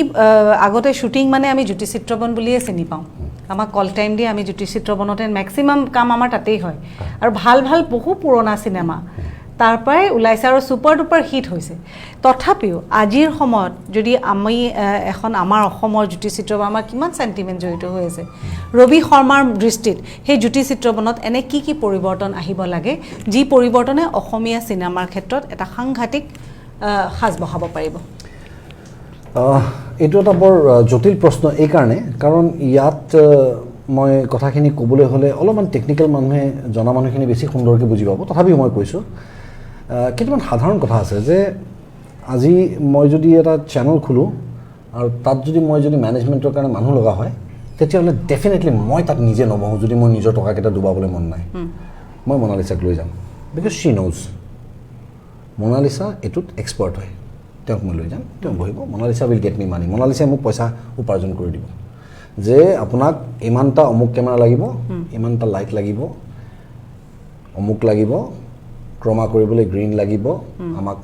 আগতে শ্বুটিং মানে আমি জ্যোতি চিত্ৰবন বুলিয়ে চিনি পাওঁ, আমাক কল টাইম দিয়ে, আমি জ্যোতি চিত্ৰবনতে মেক্সিমাম কাম আমাৰ তাতেই হয়, আৰু ভাল বহু পুৰণা চিনেমা তাৰ পৰাই ওলাইছে আৰু ছুপাৰ ডুপাৰ হিট হৈছে। তথাপিও আজিৰ সময়ত যদি আমি আমাৰ অসমৰ জ্যোতি চিত্ৰবন, আমাৰ কিমান চেণ্টিমেণ্ট জড়িত হৈ আছে, ৰবি শৰ্মাৰ দৃষ্টিত সেই জ্যোতি চিত্ৰবনত এনে কি পৰিৱৰ্তন আহিব লাগে, যি পৰিৱৰ্তনে অসমীয়া চিনেমাৰ ক্ষেত্ৰত এটা সাংঘাতিক সাজ বহাব পাৰিব? এইটো এটা বৰ জটিল প্ৰশ্ন এইকাৰণে, কাৰণ ইয়াত মই কথাখিনি ক'বলৈ হ'লে অলপমান টেকনিকেল মানুহে জনা মানুহখিনি বেছি সুন্দৰকৈ বুজি পাব, তথাপিও মই কৈছোঁ। কেইটামান সাধাৰণ কথা আছে যে আজি মই যদি এটা চেনেল খোলোঁ আৰু তাত যদি মেনেজমেণ্টৰ কাৰণে মানুহ লগা হয়, তেতিয়াহ'লে ডেফিনেটলি মই তাত নিজে নবহোঁ। যদি মোৰ নিজৰ টকাকেইটা ডুবাবলৈ মন নাই, মই মনালিছাক লৈ যাম, বিকজ শ্বি ন'জ। মনালিছা এইটোত এক্সপাৰ্ট হয়, তেওঁক মই লৈ যাম, তেওঁ বহিব, Monalisa will get me money. মনালিছাই মোক পইচা উপাৰ্জন কৰি দিব, যে আপোনাক ইমানটা অমুক কেমেৰা লাগিব, ইমানটা লাইট লাগিব, অমুক লাগিব, ক্ৰমা কৰিবলৈ গ্ৰীণ লাগিব, আমাক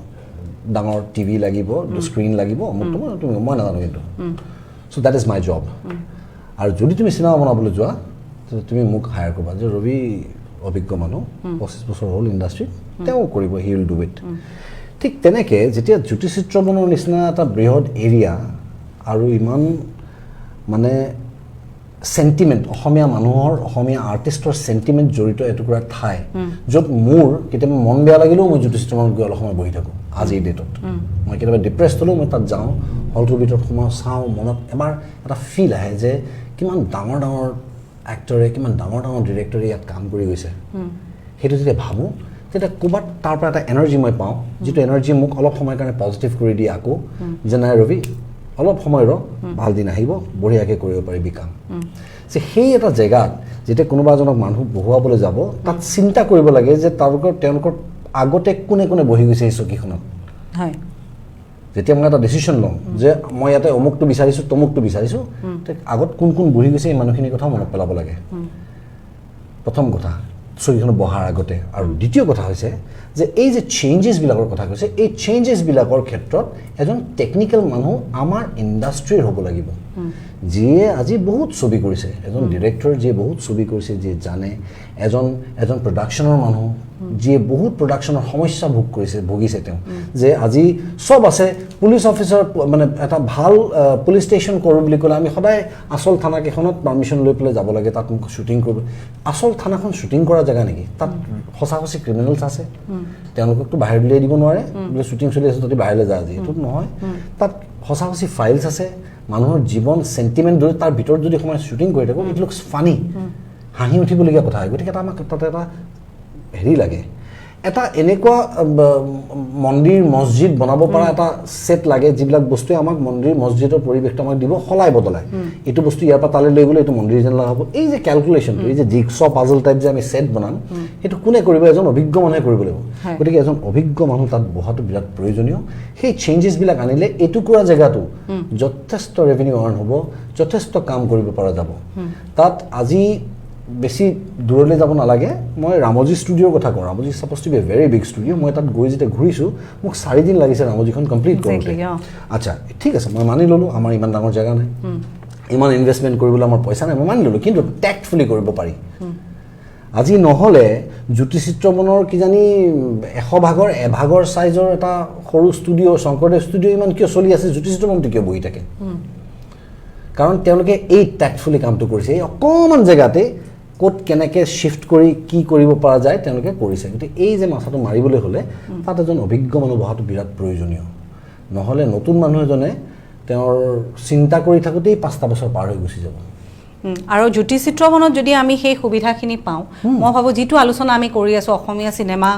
ডাঙৰ টিভি লাগিব, স্ক্ৰীণ লাগিব, অমুকটো মই নাজানো কিন্তু। চ' দেট ইজ মাই জব। আৰু যদি তুমি চিনেমা বনাবলৈ যোৱা, তুমি মোক হায়াৰ কৰিবা, যে ৰবি অভিজ্ঞ মানুহ, 25 বছৰ হ'ল ইণ্ডাষ্ট্ৰীত, তেওঁ কৰিব, হি উইল ডু ইট। ঠিক তেনেকৈ যেতিয়া জ্যোতি চিত্ৰবনৰ নিচিনা এটা বৃহৎ এৰিয়া আৰু ইমান মানে চেণ্টিমেণ্ট, অসমীয়া মানুহৰ, অসমীয়া আৰ্টিষ্টৰ চেণ্টিমেণ্ট জড়িত এটুকুৰা ঠাই, য'ত মোৰ কেতিয়াবা মন বেয়া লাগিলেও মই জ্যোতি চিত্ৰবনত গৈ অলপ সময় বহি থাকোঁ। আজিৰ ডেটত মই কেতিয়াবা ডিপ্ৰেছড হ'লেও মই তাত যাওঁ, হলটোৰ ভিতৰত সোমাওঁ, চাওঁ, মনত এবাৰ এটা ফিল আহে যে কিমান ডাঙৰ এক্টৰে, কিমান ডাঙৰ ডিৰেক্টৰে ইয়াত কাম কৰি গৈছে। সেইটো যেতিয়া ভাবোঁ, তেতিয়া ক'ৰবাত তাৰ পৰা এটা এনাৰ্জি মই পাওঁ, যিটো এনাৰ্জি মোক অলপ সময়ৰ কাৰণে পজিটিভ কৰি দিয়ে আকৌ, যে নাই ৰবি অলপ সময় ভাল দিন আহিব, বঢ়িয়াকৈ কৰিব পাৰিবি কাম। যে সেই এটা জেগাত যেতিয়া কোনোবা এজনক মানুহ বহুৱাবলৈ যাব, তাত চিন্তা কৰিব লাগে যে তেওঁলোকৰ আগতে কোনে বহি গৈছে এই চকীখনত। যেতিয়া মই এটা ডিচিশ্যন ল'ম যে মই ইয়াতে অমুকটো বিচাৰিছোঁ, তমুকটো বিচাৰিছোঁ, আগত কোন বহি গৈছে এই মানুহখিনিৰ কথাও মনত পেলাব লাগে, প্ৰথম কথা চকীখনত বহাৰ আগতে। আৰু দ্বিতীয় কথা হৈছে যে এই যে চেঞ্জেছবিলাকৰ কথা কৈছে, এই চেঞ্জেছবিলাকৰ ক্ষেত্ৰত এজন টেকনিকেল মানুহ আমাৰ ইণ্ডাষ্ট্ৰীৰ হ'ব লাগিব। যিয়ে আজি বহুত ছবি কৰিছে, এজন ডিৰেক্টৰ যিয়ে বহুত ছবি কৰিছে, যিয়ে জানে, এজন প্ৰডাকশ্যনৰ মানুহ যিয়ে বহুত প্ৰডাকশ্যনৰ সমস্যা ভুগিছে তেওঁ, যে আজি চব আছে পুলিচ অফিচাৰ, মানে এটা ভাল পুলিচ ষ্টেচন কৰোঁ বুলি ক'লে আমি সদায় আচল থানাকেইখনত পাৰ্মিশ্যন লৈ পেলাই যাব লাগে, তাত শ্বুটিং কৰিব। আচল থানাখন শ্বুটিং কৰা জেগা নেকি? তাত সঁচা ক্ৰিমিনেলছ আছে, তেওঁলোককতো বাহিৰ উলিয়াই দিব নোৱাৰে, বোলে শ্বুটিং চলি আছে যদি বাহিৰলৈ যা, আজি এইটোত নহয়। তাত সঁচা ফাইলছ আছে, মানুহৰ জীৱন চেণ্টিমেণ্ট ধৰি তাৰ ভিতৰত যদি সময় শ্বুটিং কৰি থাকোঁ, ইট লুকছ ফানি, হাঁহি উঠিবলগীয়া কথা হয়। গতিকে এটা আমাক তাতে এটা হেৰি লাগে, এটা এনেকুৱা মন্দিৰ মছজিদ বনাব পৰা এটা ছেট লাগে, যিবিলাক বস্তুৱে আমাক মন্দিৰ মছজিদৰ পৰিৱেশটো আমাক দিব, সলাই বদলাই। এইটো বস্তু ইয়াৰ পৰা তালৈ লৈ গ'লে এইটো মন্দিৰ যেন লগা হ'ব। এই যে কেলকুলেশ্যনটো, এই যে জিগছ পাজল টাইপ যে আমি ছেট বনাম, সেইটো কোনে কৰিব? এজন অভিজ্ঞ মানুহে কৰিব লাগিব। গতিকে এজন অভিজ্ঞ মানুহ তাত বহাটো বিৰাট প্ৰয়োজনীয়। সেই চেঞ্জেছবিলাক আনিলে এটুকুৰা জেগাটো যথেষ্ট ৰেভিনিউ আৰ্ণ হ'ব, যথেষ্ট কাম কৰিব পৰা যাব। তাত আজি বেছি দূৰলৈ যাব নালাগে, মই ৰামজী ষ্টুডিঅ'ৰ কথা কওঁ। Ramji suppose two B A very big studio'. মই তাত গৈ যেতিয়া ঘূৰিছোঁ, মোক 4 দিন লাগিছে ৰামজীখন কমপ্লিট কৰোঁতে। আচ্ছা ঠিক আছে, মই মানি ল'লোঁ আমাৰ ইমান ডাঙৰ জেগা নাই, ইমান ইনভেষ্টমেণ্ট কৰিবলৈ আমাৰ পইচা নাই, মই মানি ল'লোঁ, কিন্তু টেক্টফুলি কৰিব পাৰি। আজি নহ'লে জ্যোতিচিত্ৰবনৰ কিজানি 100ভাগৰ চাইজৰ এটা সৰু ষ্টুডিঅ', শংকৰদেৱ ষ্টুডিঅ' ইমান কিয় চলি আছে, জ্যোতিচিত্ৰবনটো কিয় বহি থাকে? কাৰণ তেওঁলোকে এই টেক্টফুলি কামটো কৰিছে, এই অকণমান জেগাতে ক'ত কেনেকৈ শ্বিফ্ট কৰি কি কৰিব পৰা যায় তেওঁলোকে কৰিছে। গতিকে এই যে মাথাটো মাৰিবলৈ হ'লে তাত এজন অভিজ্ঞ মানুহ বহাটো বিৰাট প্ৰয়োজনীয়। নহ'লে নতুন মানুহ এজনে তেওঁৰ চিন্তা কৰি থাকোঁতেই 5টা বছৰ পাৰ হৈ গুচি যাব। আৰু জ্যোতিচিত্ৰবনত যদি আমি সেই সুবিধাখিনি পাওঁ, মই ভাবোঁ যিটো আলোচনা আমি কৰি আছোঁ অসমীয়া চিনেমা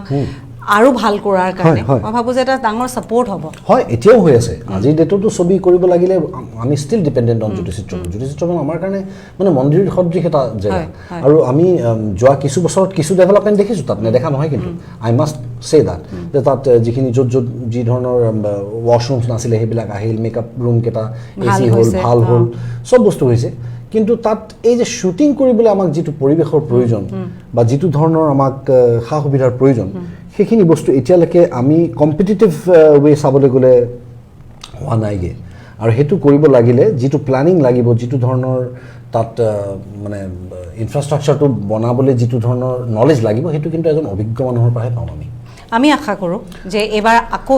আৰু ভাল কৰাৰ কাৰণে, মই ভাবোঁ যে এটা ডাঙৰ ছাপোৰ্ট হ'ব। হয়, এতিয়াও হৈ আছে। আজিৰ ডেটতো ছবি কৰিব লাগিলে আমি ষ্টিল ডিপেণ্ডেণ্ট অন জ্যোতিচিত্ৰবন। জ্যোতিচিত্ৰবন আমাৰ কাৰণে মানে মন্দিৰ সদৃশ এটা জেগা। আৰু আমি যোৱা কিছু বছৰত কিছু ডেভেলপমেণ্ট দেখিছোঁ তাত, নেদেখা নহয়। কিন্তু আই মাষ্ট চে দেট, যে তাত যিখিনি য'ত যি ধৰণৰ ৱাছৰুমছ নাছিলে সেইবিলাক আহিল, মেকআপ ৰুমকেইটা AC হ'ল, ভাল হ'ল, চব বস্তু হৈছে। কিন্তু তাত এই যে শ্বুটিং কৰিবলৈ আমাক যিটো পৰিৱেশৰ প্ৰয়োজন বা যিটো ধৰণৰ আমাক সা সুবিধাৰ প্ৰয়োজন, সেইখিনি বস্তু এতিয়ালৈকে আমি কম্পিটিটিভ ৱে চাবলৈ গ'লে হোৱা নাইগৈ। আৰু সেইটো কৰিব লাগিলে যিটো প্লেনিং লাগিব, যিটো ধৰণৰ তাত মানে ইনফ্ৰাষ্ট্ৰাকচাৰটো বনাবলৈ যিটো ধৰণৰ নলেজ লাগিব, সেইটো কিন্তু এজন অভিজ্ঞ মানুহৰ পৰাহে পাওঁ আমি আশা কৰোঁ যে এইবাৰ আকৌ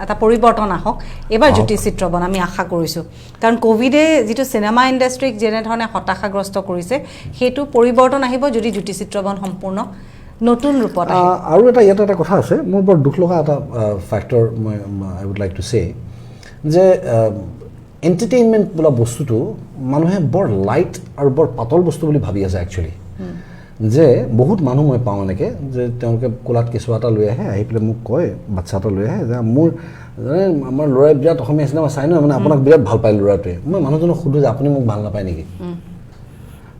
এটা পৰিৱৰ্তন আহক। এইবাৰ জ্যোতিচিত্ৰবন আমি আশা কৰিছোঁ, কাৰণ ক'ভিডে যিটো চিনেমা ইণ্ডাষ্ট্ৰীক যেনেধৰণে হতাশাগ্ৰস্ত কৰিছে, সেইটো পৰিৱৰ্তন আহিব যদি জ্যোতিচিত্ৰবন সম্পূৰ্ণ নতুন ৰূপত আহে। আৰু ইয়াত এটা কথা আছে, মোৰ বৰ দুখ লগা এটা ফেক্টৰ মই আই উড লাইক টু চে, যে এণ্টাৰটেইনমেণ্ট বোলা বস্তুটো মানুহে বৰ লাইট আৰু বৰ পাতল বস্তু বুলি ভাবি আছে একচুৱেলি। যে বহুত মানুহ মই পাওঁ এনেকৈ, যে তেওঁলোকে কোলাত কেঁচুৱা এটা লৈ আহে, আহি পেলাই মোক কয়, বাচ্ছা এটা লৈ আহে, যে আমাৰ ল'ৰাই বিৰাট অসমীয়া চিনেমা চাই নহয়, মানে আপোনাক বিৰাট ভাল পায় ল'ৰাটোৱে। মই মানুহজনক সোধোঁ যে আপুনি মোক ভাল নাপায় নেকি?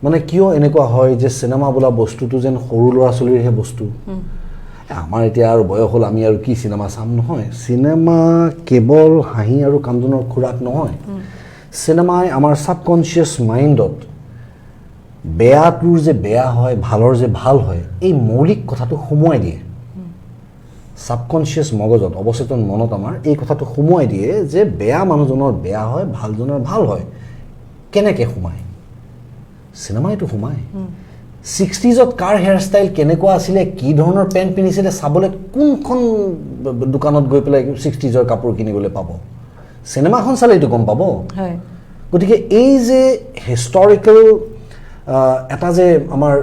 মানে কিয় এনেকুৱা হয় যে চিনেমা বোলা বস্তুটো যেন সৰু ল'ৰা ছোৱালীৰহে বস্তু? আমাৰ এতিয়া আৰু বয়স হ'ল, আমি আৰু কি চিনেমা চাম? নহয়, চিনেমা কেৱল হাঁহি আৰু কান্দোনৰ খোৰাক নহয়। চিনেমাই আমাৰ ছাবকনচিয়াছ মাইণ্ডত বেয়াটোৰ যে বেয়া হয়, ভালৰ যে ভাল হয়, এই মৌলিক কথাটো সোমোৱাই দিয়ে। ছাবকনচিয়াছ মগজত, অৱচেতন মনত আমাৰ এই কথাটো সোমোৱাই দিয়ে যে বেয়া মানুহজনৰ বেয়া হয়, ভালজনৰ ভাল হয়। কেনেকৈ সোমায়? চিনেমাইটো সোমায়। 60s কাৰ হেয়াৰষ্টাইল কেনেকুৱা আছিলে, কি ধৰণৰ পেণ্ট পিন্ধিছিলে চাবলৈ কোনখন দোকানত গৈ পেলাই 60s কাপোৰ কিনিবলৈ পাব? চিনেমাখন চালে এইটো গম পাব। গতিকে এই যে হিষ্টৰিকেল এটা যে আমাৰ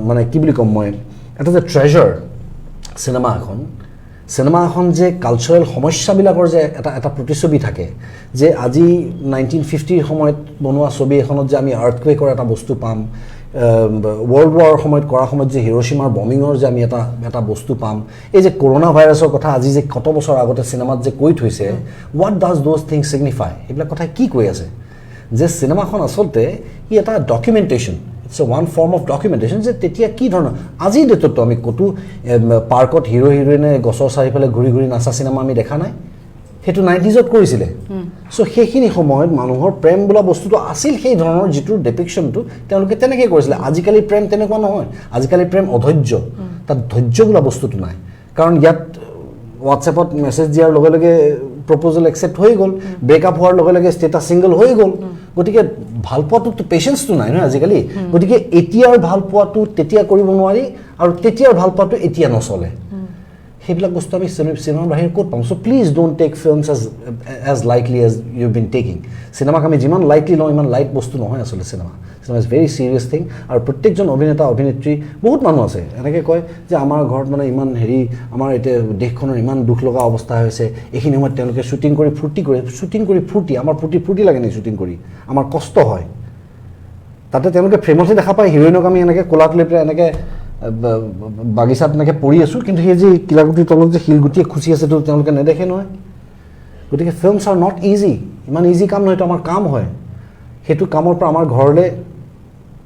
মানে কি বুলি ক'ম মই, এটা যে ট্ৰেজাৰ চিনেমা এখন যে কালচাৰেল সমস্যাবিলাকৰ যে এটা প্ৰতিচ্ছবি থাকে, যে আজি 1950ৰ সময়ত বনোৱা ছবি এখনত যে আমি আৰ্থকুৱেকৰ এটা বস্তু পাম, ৱৰ্ল্ড ৱাৰৰ সময়ত কৰা সময়ত যে হিৰোশ্বিমাৰ বমিঙৰ যে আমি এটা বস্তু পাম, এই যে কৰোণা ভাইৰাছৰ কথা আজি যে কত বছৰ আগতে চিনেমাত যে কৈ থৈছে, হোৱাট ডাজ দ'জ থিংছ ছিগনিফাই? এইবিলাক কথা কি কৈ আছে? যে চিনেমাখন আচলতে ই এটা documentation, it's a one form of documentation, যে তেতিয়া কি ধৰণৰ আজিৰ ডেটতো আমি ক'তো পাৰ্কত হিৰো হিৰইনে গছৰ চাৰিওফালে ঘূৰি ঘূৰি নাচা চিনেমা আমি দেখা নাই। সেইটো 90s কৰিছিলে। চ' সেইখিনি সময়ত মানুহৰ প্ৰেম বোলা বস্তুটো আছিল, সেই ধৰণৰ যিটো ডেপিকশ্যনটো তেওঁলোকে তেনেকৈ কৰিছিলে। আজিকালি প্ৰেম তেনেকুৱা নহয়, আজিকালি প্ৰেম অধৈৰ্য, তাত ধৈৰ্য বোলা বস্তুটো নাই। কাৰণ ইয়াত হোৱাটছএপত মেছেজ দিয়াৰ লগে লগে প্ৰপ'জেল একচেপ্ট হৈ গ'ল, ব্ৰেকআপ হোৱাৰ লগে লগে ষ্টেটাছ ছিংগল হৈ গ'ল। গতিকে ভাল পোৱাটোতো পেচেঞ্চটো নাই নহয় আজিকালি। গতিকে এতিয়াৰ ভাল পোৱাটো তেতিয়া কৰিব নোৱাৰি, আৰু তেতিয়াৰ ভাল পোৱাটো এতিয়া নচলে। সেইবিলাক বস্তু আমি চিনেমাৰ বাহিৰে ক'ত পাম? So' please don't take films as lightly as you been taking. চিনেমাক আমি যিমান লাইটলি লওঁ ইমান লাইট বস্তু নহয় আচলতে cinema. Cinema is very serious thing. আৰু প্ৰত্যেকজন অভিনেতা অভিনেত্ৰী, বহুত মানুহ আছে এনেকৈ কয় যে আমাৰ ঘৰত মানে ইমান আমাৰ এতিয়া দেশখনৰ ইমান দুখ লগা অৱস্থা হৈছে, এইখিনি সময়ত তেওঁলোকে শ্বুটিং কৰি ফূৰ্তি কৰে। শ্বুটিং কৰি আমাৰ ফূৰ্তি লাগে নেকি শ্বুটিং কৰি? আমাৰ কষ্ট হয়। তাতে তেওঁলোকে ফ্ৰেমতহে দেখা পায় হিৰ'ইনক আমি এনেকৈ কোলাত লৈ পেলাই এনেকৈ বাগিচাত এনেকৈ পৰি আছোঁ, কিন্তু সেই যে কিলাগুটিৰ তলত যে শিলগুটিয়ে খুচি আছে তেওঁলোকে নেদেখে নহয়। গতিকে ফিল্মছ আৰ নট ইজি। ইমান ইজি কাম নহয়, এইটো আমাৰ কাম হয়। সেইটো কামৰ পৰা আমাৰ ঘৰলৈ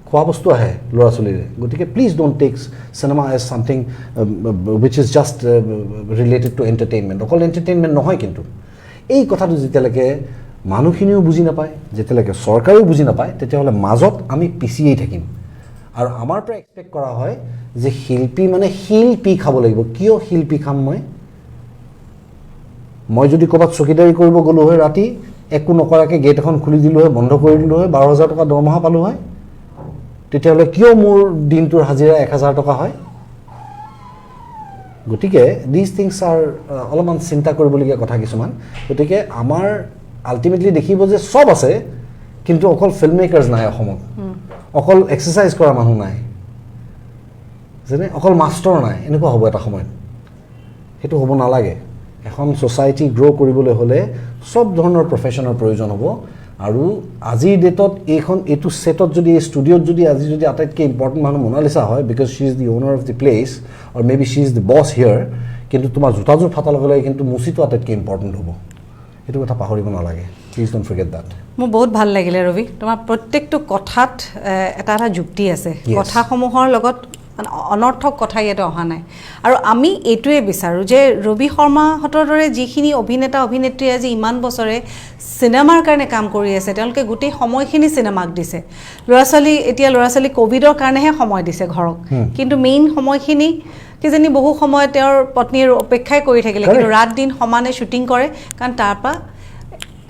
খোৱা বস্তু আহে ল'ৰা ছোৱালীৰে। গতিকে please don't take cinema as something which is just related to entertainment. অকল এণ্টাৰটেইনমেণ্ট নহয়, কিন্তু এই কথাটো যেতিয়ালৈকে মানুহখিনিও বুজি নাপায়, যেতিয়ালৈকে চৰকাৰেও বুজি নাপায়, তেতিয়াহ'লে মাজত আমি পিছিয়েই থাকিম। আৰু আমাৰ পৰা এক্সপেক্ট কৰা হয় যে শিল্পী মানে শিল্পী খাব লাগিব। কিয় শিল্পী খাম মই যদি ক'ৰবাত চকীদাৰী কৰিব গ'লোঁ হয়, ৰাতি একো নকৰাকৈ গেট এখন খুলি দিলোঁ হয়, বন্ধ কৰি দিলোঁ হয়, 12,000 টকা দৰমহা পালোঁ হয়, তেতিয়াহ'লে কিয় মোৰ দিনটোৰ হাজিৰা 1,000 টকা হয়? গতিকে দিজ থিংছ আৰ অলপমান চিন্তা কৰিবলগীয়া কথা কিছুমান। গতিকে আমাৰ আল্টিমেটলি দেখিব যে চব আছে, কিন্তু অকল ফিল্ম মেকাৰ্ছ নাই অসমত, অকল এক্সাৰচাইজ কৰা মানুহ নাই, যেনে অকল মাষ্টৰ নাই। এনেকুৱা হ'ব এটা সময়ত। সেইটো হ'ব নালাগে। এখন ছ'চাইটি গ্ৰ' কৰিবলৈ হ'লে চব ধৰণৰ প্ৰফেশ্যনৰ প্ৰয়োজন হ'ব। আৰু আজিৰ ডেটত এইটো ছেটত যদি, এই ষ্টুডিঅ'ত যদি আজি যদি আটাইতকৈ ইম্পৰ্টেণ্ট মানুহ মোনালিছা হয়, because she is the owner of the place, or maybe she is the boss here, কিন্তু তোমাৰ জোতাযোৰ ফাটাৰ লগে লগে কিন্তু মুচিটো আটাইতকৈ ইম্পৰ্টেণ্ট হ'ব। সেইটো কথা পাহৰিব নালাগে। Please don't forget that. মোৰ বহুত ভাল লাগিলে ৰবি, তোমাৰ প্ৰত্যেকটো কথাত এটা এটা যুক্তি আছে। কথাসমূহৰ লগত অনৰ্থক কথা ইয়াতে অহা নাই। আৰু আমি এইটোৱে বিচাৰোঁ যে ৰবি শৰ্মাহঁতৰ দৰে যিখিনি অভিনেতা অভিনেত্ৰী আজি ইমান বছৰে চিনেমাৰ কাৰণে কাম কৰি আছে, তেওঁলোকে গোটেই সময়খিনি চিনেমাক দিছে। ল'ৰা ছোৱালী ক'ভিডৰ কাৰণেহে সময় দিছে ঘৰক, কিন্তু মেইন সময়খিনি কিজানি বহু সময় তেওঁৰ পত্নীৰ অপেক্ষাই কৰি থাকিলে, কিন্তু ৰাত দিন সমানে শ্বুটিং কৰে, কাৰণ তাৰপৰা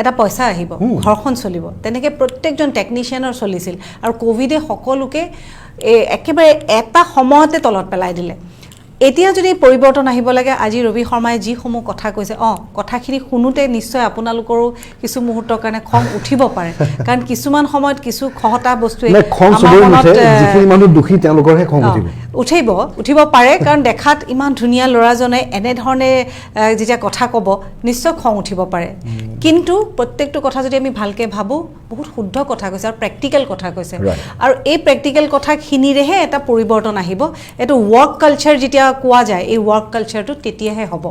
এটা পইচা আহিব, ঘৰখন চলিব। তেনেকৈ প্ৰত্যেকজন টেকনিচিয়ানৰ চলিছিল। আৰু ক'ভিডে সকলোকে একেবাৰে এটা সময়তে তলত পেলাই দিলে। এতিয়া যদি পৰিৱৰ্তন আহিব লাগে, আজি ৰবি শৰ্মাই যিসমূহ কথা কৈছে, কথাখিনি শুনোতে নিশ্চয় আপোনালোকৰো কিছু মুহূৰ্তৰ কাৰণে খং উঠিব পাৰে, কাৰণ কিছুমান সময়ত কিছু খহটা বস্তুৱে উঠিব পাৰে। কাৰণ দেখাত ইমান ধুনীয়া ল'ৰাজনে এনেধৰণে যেতিয়া কথা ক'ব, নিশ্চয় খং উঠিব পাৰে। কিন্তু প্ৰত্যেকটো কথা যদি আমি ভালকৈ ভাবোঁ, বহুত শুদ্ধ কথা কৈছে আৰু প্ৰেক্টিকেল কথা কৈছে। আৰু এই প্ৰেক্টিকেল কথাখিনিৰেহে এটা পৰিৱৰ্তন আহিব। এইটো ৱৰ্ক কালচাৰ যেতিয়া কোৱা যায়, এই ৱৰ্ক কালচাৰটো তেতিয়াহে হ'ব।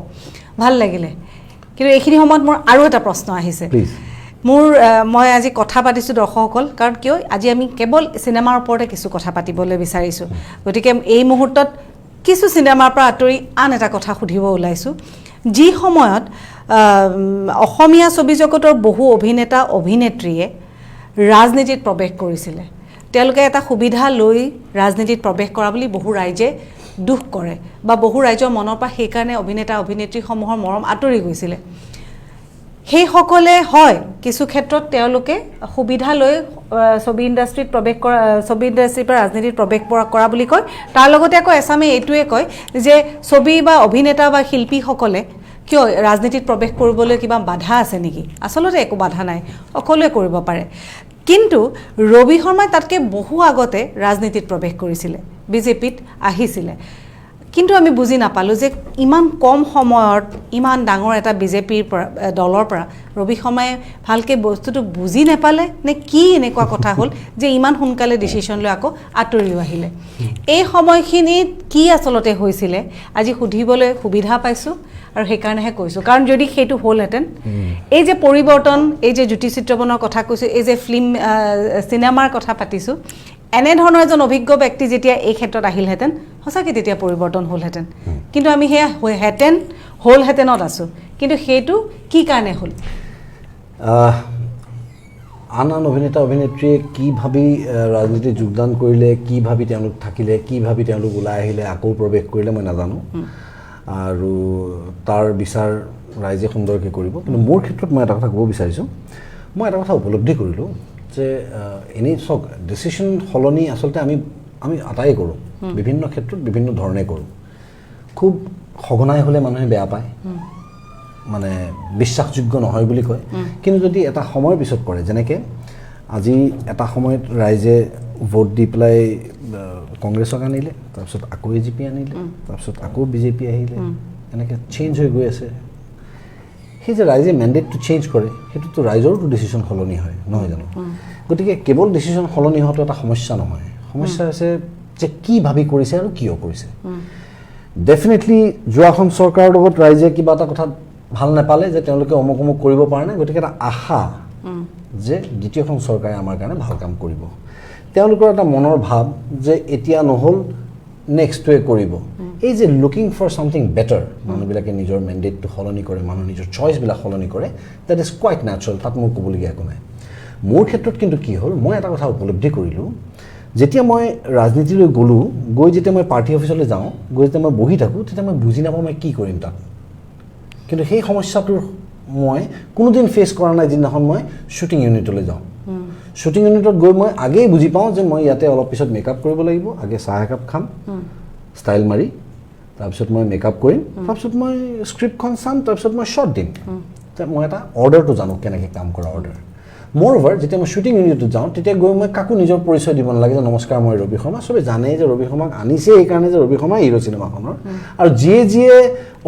ভাল লাগিলে। কিন্তু এইখিনি সময়ত মোৰ আৰু এটা প্ৰশ্ন আহিছে। মই আজি কথা পাতিছোঁ দৰ্শকসকল, কাৰণ কিয় আজি আমি কেৱল চিনেমাৰ ওপৰতে কিছু কথা পাতিবলৈ বিচাৰিছোঁ। গতিকে এই মুহূৰ্তত কিছু চিনেমাৰ পৰা আঁতৰি আন এটা কথা সুধিব ওলাইছোঁ। যি সময়ত অসমীয়া ছবি জগতৰ বহু অভিনেতা অভিনেত্ৰীয়ে ৰাজনীতিত প্ৰৱেশ কৰিছিলে, তেওঁলোকে এটা সুবিধা লৈ ৰাজনীতিত প্ৰৱেশ কৰা বুলি বহু ৰাইজে দুখ কৰে, বা বহু ৰাইজৰ মনৰ পৰা সেইকাৰণে অভিনেতা অভিনেত্ৰীসমূহৰ মৰম আঁতৰি গৈছিলে। সেইসকলে হয় কিছু ক্ষেত্ৰত তেওঁলোকে সুবিধা লৈ ছবি ইণ্ডাষ্ট্ৰীত প্ৰৱেশ কৰা, ছবি ইণ্ডাষ্ট্ৰীৰ পৰা ৰাজনীতিত প্ৰৱেশ কৰা বুলি কয়। তাৰ লগতে আকৌ এছামে এইটোৱে কয় যে ছবি বা অভিনেতা বা শিল্পীসকলে কিয় ৰাজনীতিত প্ৰৱেশ কৰিবলৈ কিবা বাধা আছে নেকি? আচলতে একো বাধা নাই, সকলোৱে কৰিব পাৰে। কিন্তু ৰবি শৰ্মাই তাতকৈ বহু আগতে ৰাজনীতিত প্ৰৱেশ কৰিছিলে, বিজেপিত আহিছিলে। কিন্তু আমি বুজি নাপালোঁ যে ইমান কম সময়ত ইমান ডাঙৰ এটা বিজেপিৰ পৰা দলৰ পৰা ৰবি শৰ্মাই ভালকৈ বস্তুটো বুজি নাপালে নে কি এনেকুৱা কথা হ'ল যে ইমান সোনকালে ডিচিশ্যন লৈ আকৌ আঁতৰিও আহিলে। এই সময়খিনিত কি আচলতে হৈছিলে আজি সুধিবলৈ সুবিধা পাইছোঁ, আৰু সেইকাৰণেহে কৈছোঁ। কাৰণ যদি সেইটো হ'লহেঁতেন, এই যে পৰিৱৰ্তন, এই যে জ্যোতি চিত্ৰবনৰ কথা কৈছোঁ, এই যে চিনেমাৰ কথা পাতিছোঁ, এনেধৰণৰ এজন অভিজ্ঞ ব্যক্তি যেতিয়া এই ক্ষেত্ৰত আহিলহেঁতেন, সঁচাকৈ তেতিয়া পৰিৱৰ্তন হ'লহেঁতেন। কিন্তু আমি সেয়া হ'লহেঁতেনত আছোঁ। কিন্তু সেইটো কি কাৰণে হ'ল? আন অভিনেতা অভিনেত্ৰীয়ে কি ভাবি ৰাজনীতিত যোগদান কৰিলে, কি ভাবি তেওঁলোক থাকিলে, কি ভাবি তেওঁলোক ওলাই আহিলে, আকৌ প্ৰৱেশ কৰিলে, মই নাজানো। আৰু তাৰ বিচাৰ ৰাইজে সুন্দৰকৈ কৰিব কিন্তু মোৰ ক্ষেত্ৰত মই এটা কথা ক'ব বিচাৰিছোঁ মই এটা কথা উপলব্ধি কৰিলোঁ যে এনেই চাওক ডিচিশ্যন সলনি আচলতে আমি আটাই কৰোঁ বিভিন্ন ক্ষেত্ৰত বিভিন্ন ধৰণে কৰোঁ খুব সঘনাই হ'লে মানুহে বেয়া পায় মানে বিশ্বাসযোগ্য নহয় বুলি কয় কিন্তু যদি এটা সময়ৰ পিছত কৰে যেনেকৈ আজি এটা সময়ত ৰাইজে ভোট দি পেলাই কংগ্ৰেছক আনিলে তাৰপিছত আকৌ AGP আনিলে তাৰপিছত আকৌ BJP আহিলে এনেকৈ চেঞ্জ হৈ গৈ আছে সেই যে ৰাইজে মেণ্ডেটটো চেঞ্জ কৰে সেইটোতো ৰাইজৰতো ডিচিশ্যন সলনি হয় নহয় জানো গতিকে কেৱল ডিচিশ্যন সলনি হোৱাটো এটা সমস্যা নহয় সমস্যা হৈছে যে কি ভাবি কৰিছে আৰু কিয় কৰিছে ডেফিনেটলি যোৱাখন চৰকাৰৰ লগত ৰাইজে কিবা এটা কথা ভাল নাপালে যে তেওঁলোকে অমুক কৰিব পৰা নাই গতিকে এটা আশা যে দ্বিতীয়খন চৰকাৰে আমাৰ কাৰণে ভাল কাম কৰিব তেওঁলোকৰ এটা মনৰ ভাৱ যে এতিয়া নহ'ল নেক্সটটোৱে কৰিব এই যে লুকিং ফৰ সামথিং বেটাৰ মানুহবিলাকে নিজৰ মেণ্ডেটটো সলনি কৰে মানুহ নিজৰ চইচবিলাক সলনি কৰে দেট ইজ কোৱাইট নেচাৰেল তাত মোৰ ক'বলগীয়া একো নাই মোৰ ক্ষেত্ৰত কিন্তু কি হ'ল মই এটা কথা উপলব্ধি কৰিলোঁ যেতিয়া মই ৰাজনীতিলৈ গ'লোঁ গৈ যেতিয়া মই পাৰ্টি অফিচলৈ যাওঁ গৈ যেতিয়া মই বহি থাকোঁ তেতিয়া মই বুজি নাপাওঁ মই কি কৰিম তাত কিন্তু সেই সমস্যাটোৰ মই কোনোদিন ফেচ কৰা নাই যিদিনাখন মই শ্বুটিং ইউনিটলৈ যাওঁ শ্বুটিং ইউনিটত গৈ মই আগেই বুজি পাওঁ যে মই ইয়াতে অলপ পিছত মেকআপ কৰিব লাগিব আগে চাহ একাপ খাম ষ্টাইল মাৰি তাৰপিছত মই মেকআপ কৰিম তাৰপিছত মই স্ক্ৰিপ্টখন চাম তাৰপিছত মই শ্বট দিম মই এটা অৰ্ডাৰটো জানো কেনেকৈ কাম কৰা অৰ্ডাৰ মোৰ অভাৰ যেতিয়া মই শ্বুটিং ইউনিটত যাওঁ তেতিয়া গৈ মই কাকো নিজৰ পৰিচয় দিব নালাগে যে নমস্কাৰ মই ৰবি শৰ্মা চবেই জানে যে ৰবি শৰ্মাক আনিছে এইকাৰণে যে ৰবি শৰ্মা হিৰো চিনেমাখনৰ আৰু যিয়ে